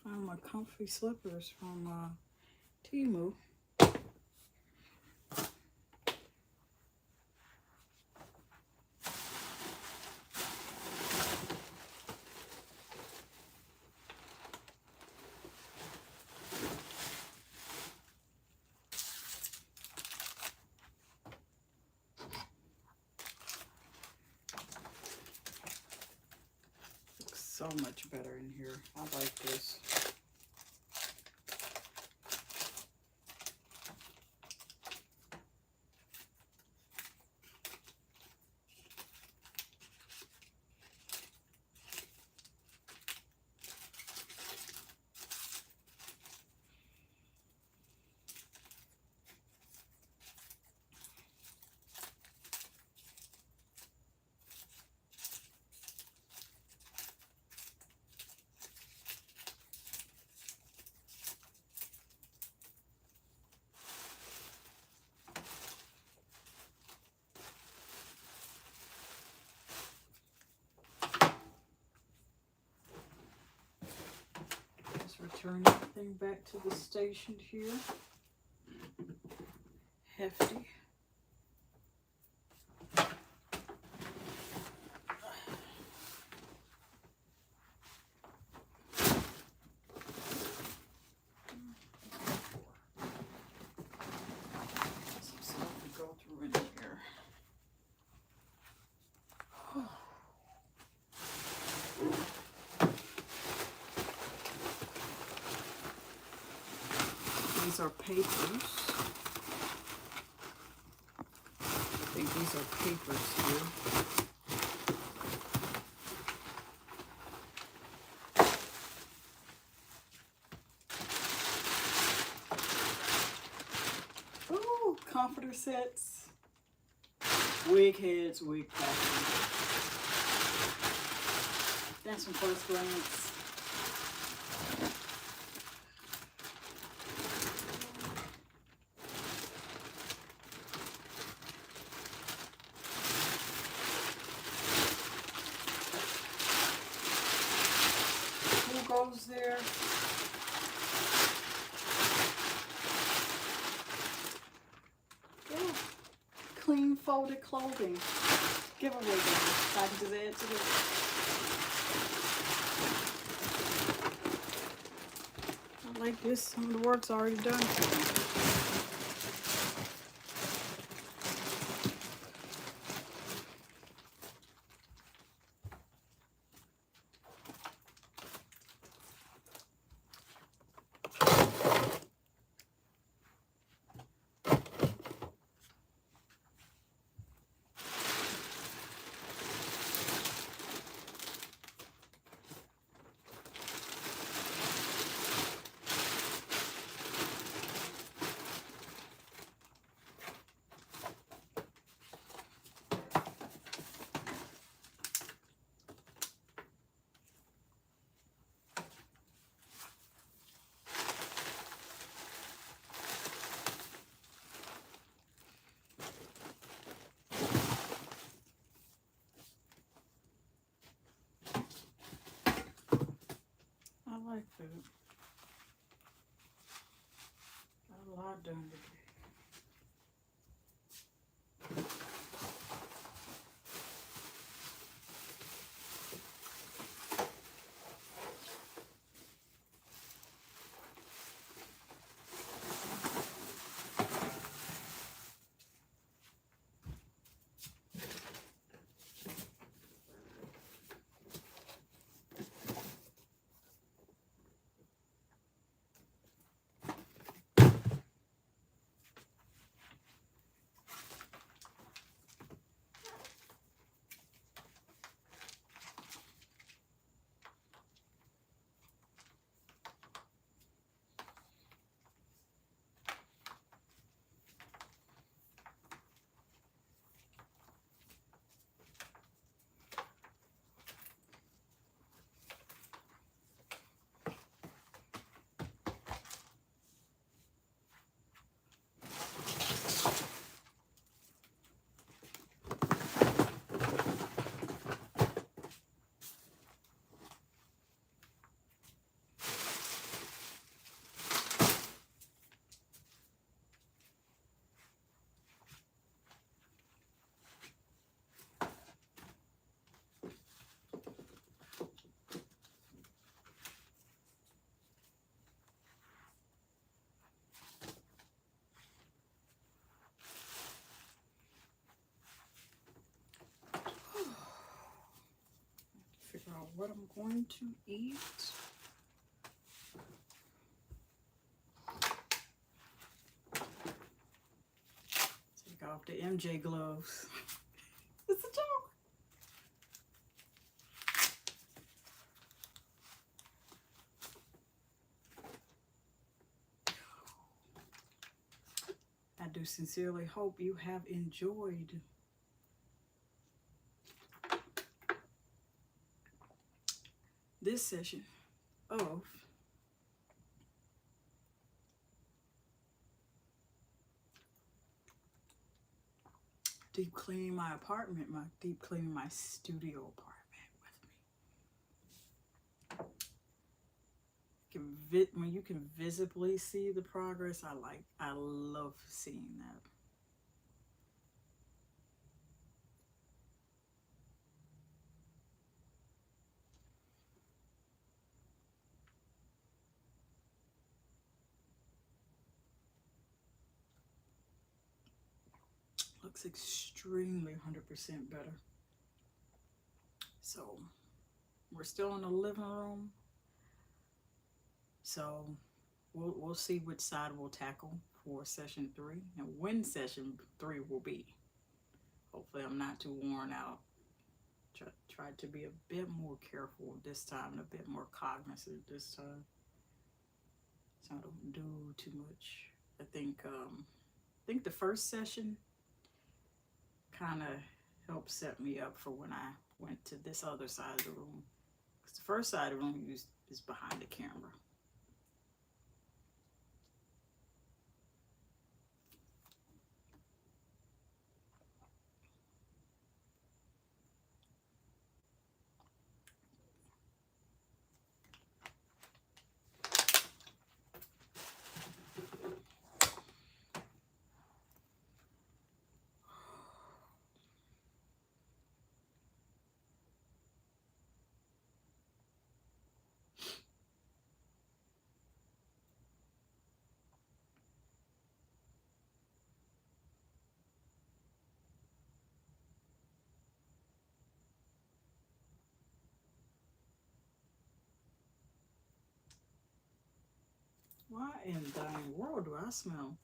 Found my comfy slippers from Temu. So much better in here. I like this. Return everything back to the station here. Hefty. Some stuff to go through in here. These are papers. I think these are papers here. Ooh, comforter sets. Wig heads, wig patches. That's some first glance. Goes there. Yeah. Clean folded clothing. Giveaway guys. I can just add to this. I like this. Some of the work's already done for me. I like that. Got a lot done today. what I'm going to eat. Take off the MJ gloves. It's a joke. I do sincerely hope you have enjoyed this session of deep cleaning my apartment, deep cleaning my studio apartment with me. When you can visibly see the progress, I love seeing that. Looks extremely 100% better. So we're still in the living room. So we'll see which side we'll tackle for session 3 and when session 3 will be. Hopefully I'm not too worn out. Try to be a bit more careful this time and a bit more cognizant this time, so I don't do too much. I think the first session kind of helped set me up for when I went to this other side of the room, because the first side of the room is behind the camera. Why in the dang world do I smell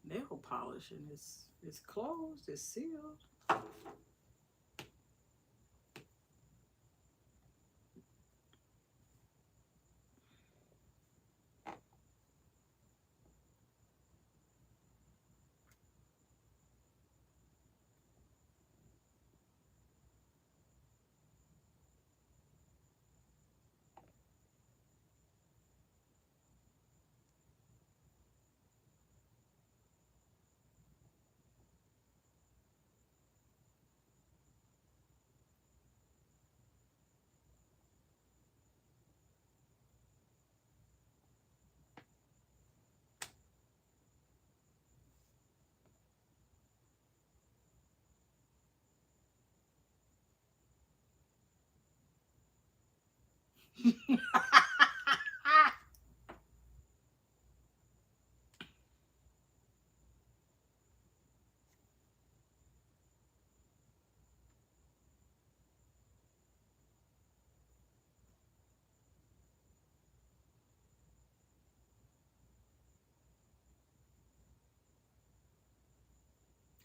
nail polish and it's closed, it's sealed?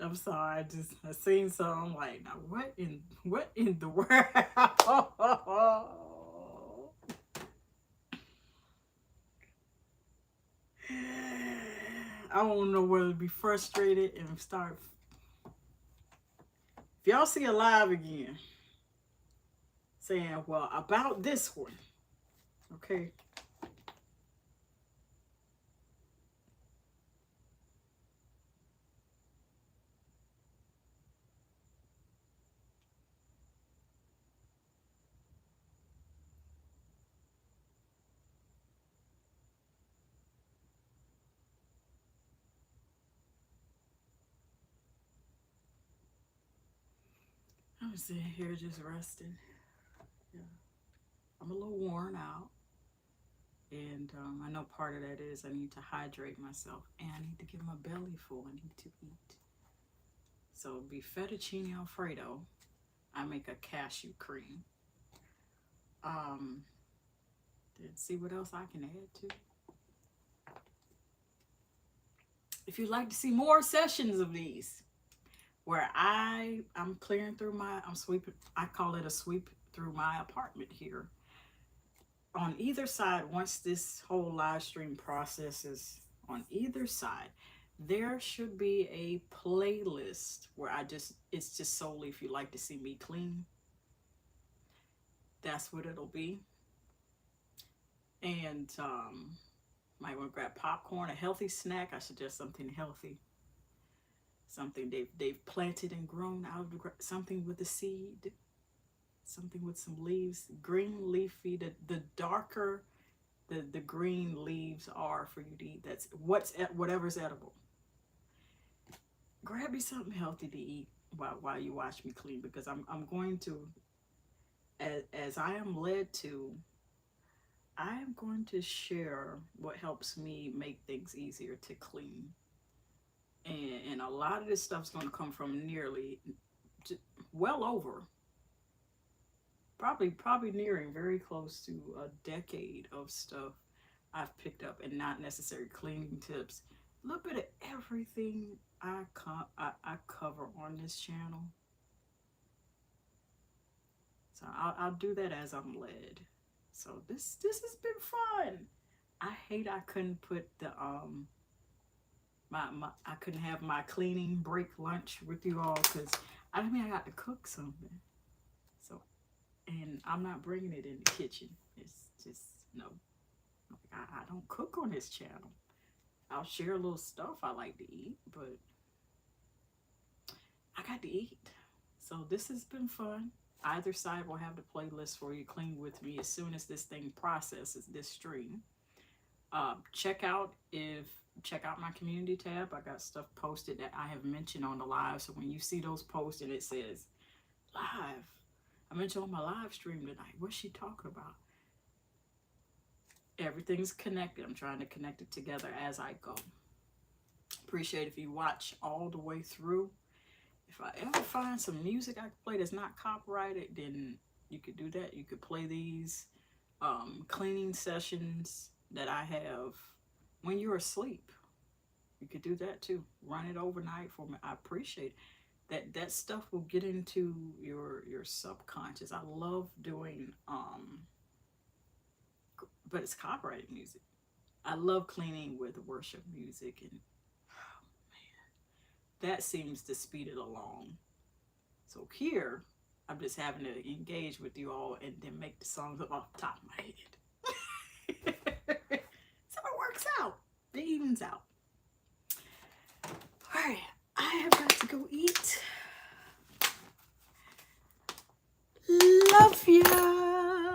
I'm sorry, I seen something like, now what in the world? I don't know whether to be frustrated and start. If y'all see a live again saying, well, about this one, okay? I'm sitting here just resting. Yeah. I'm a little worn out. And I know part of that is I need to hydrate myself. And I need to get my belly full. I need to eat. So it'll be fettuccine Alfredo. I make a cashew cream. Let's see what else I can add to. If you'd like to see more sessions of these, where I'm clearing through I'm sweeping, I call it a sweep through my apartment here. On either side, once this whole live stream process is on either side, there should be a playlist where it's just solely if you like to see me clean. That's what it'll be. And might want to grab popcorn, a healthy snack. I suggest something healthy. Something they've planted and grown out of something with a seed. Something with some leaves, green leafy. The darker the green leaves are for you to eat, that's whatever's edible. Grab me something healthy to eat while you watch me clean, because I'm going to, as I am led to, I am going to share what helps me make things easier to clean. And a lot of this stuff's going to come from well over, probably nearing very close to a decade of stuff I've picked up, and not necessarily cleaning tips. A little bit of everything I cover on this channel. So I'll do that as I'm led. So this has been fun. I hate I couldn't put the I couldn't have my cleaning break lunch with you all, because I got to cook something. So, and I'm not bringing it in the kitchen. It's just no. I don't cook on this channel. I'll share a little stuff I like to eat, but I got to eat. So this has been fun. Either side will have the playlist for you. Clean with me as soon as this thing processes this stream. Check out my community tab. I got stuff posted that I have mentioned on the live. So when you see those posts and it says live, I mentioned on my live stream tonight. What's she talking about? Everything's connected. I'm trying to connect it together as I go. Appreciate if you watch all the way through. If I ever find some music I can play that's not copyrighted, then you could do that. You could play these cleaning sessions that I have when you're asleep. You could do that too. Run it overnight for me. I appreciate that. That stuff will get into your subconscious. I love doing but it's copyrighted music. I love cleaning with worship music, and that seems to speed it along. So here, I'm just having to engage with you all and then make the songs up off the top of my head. So it works out. It evens out. All right, I have got to go eat. Love ya.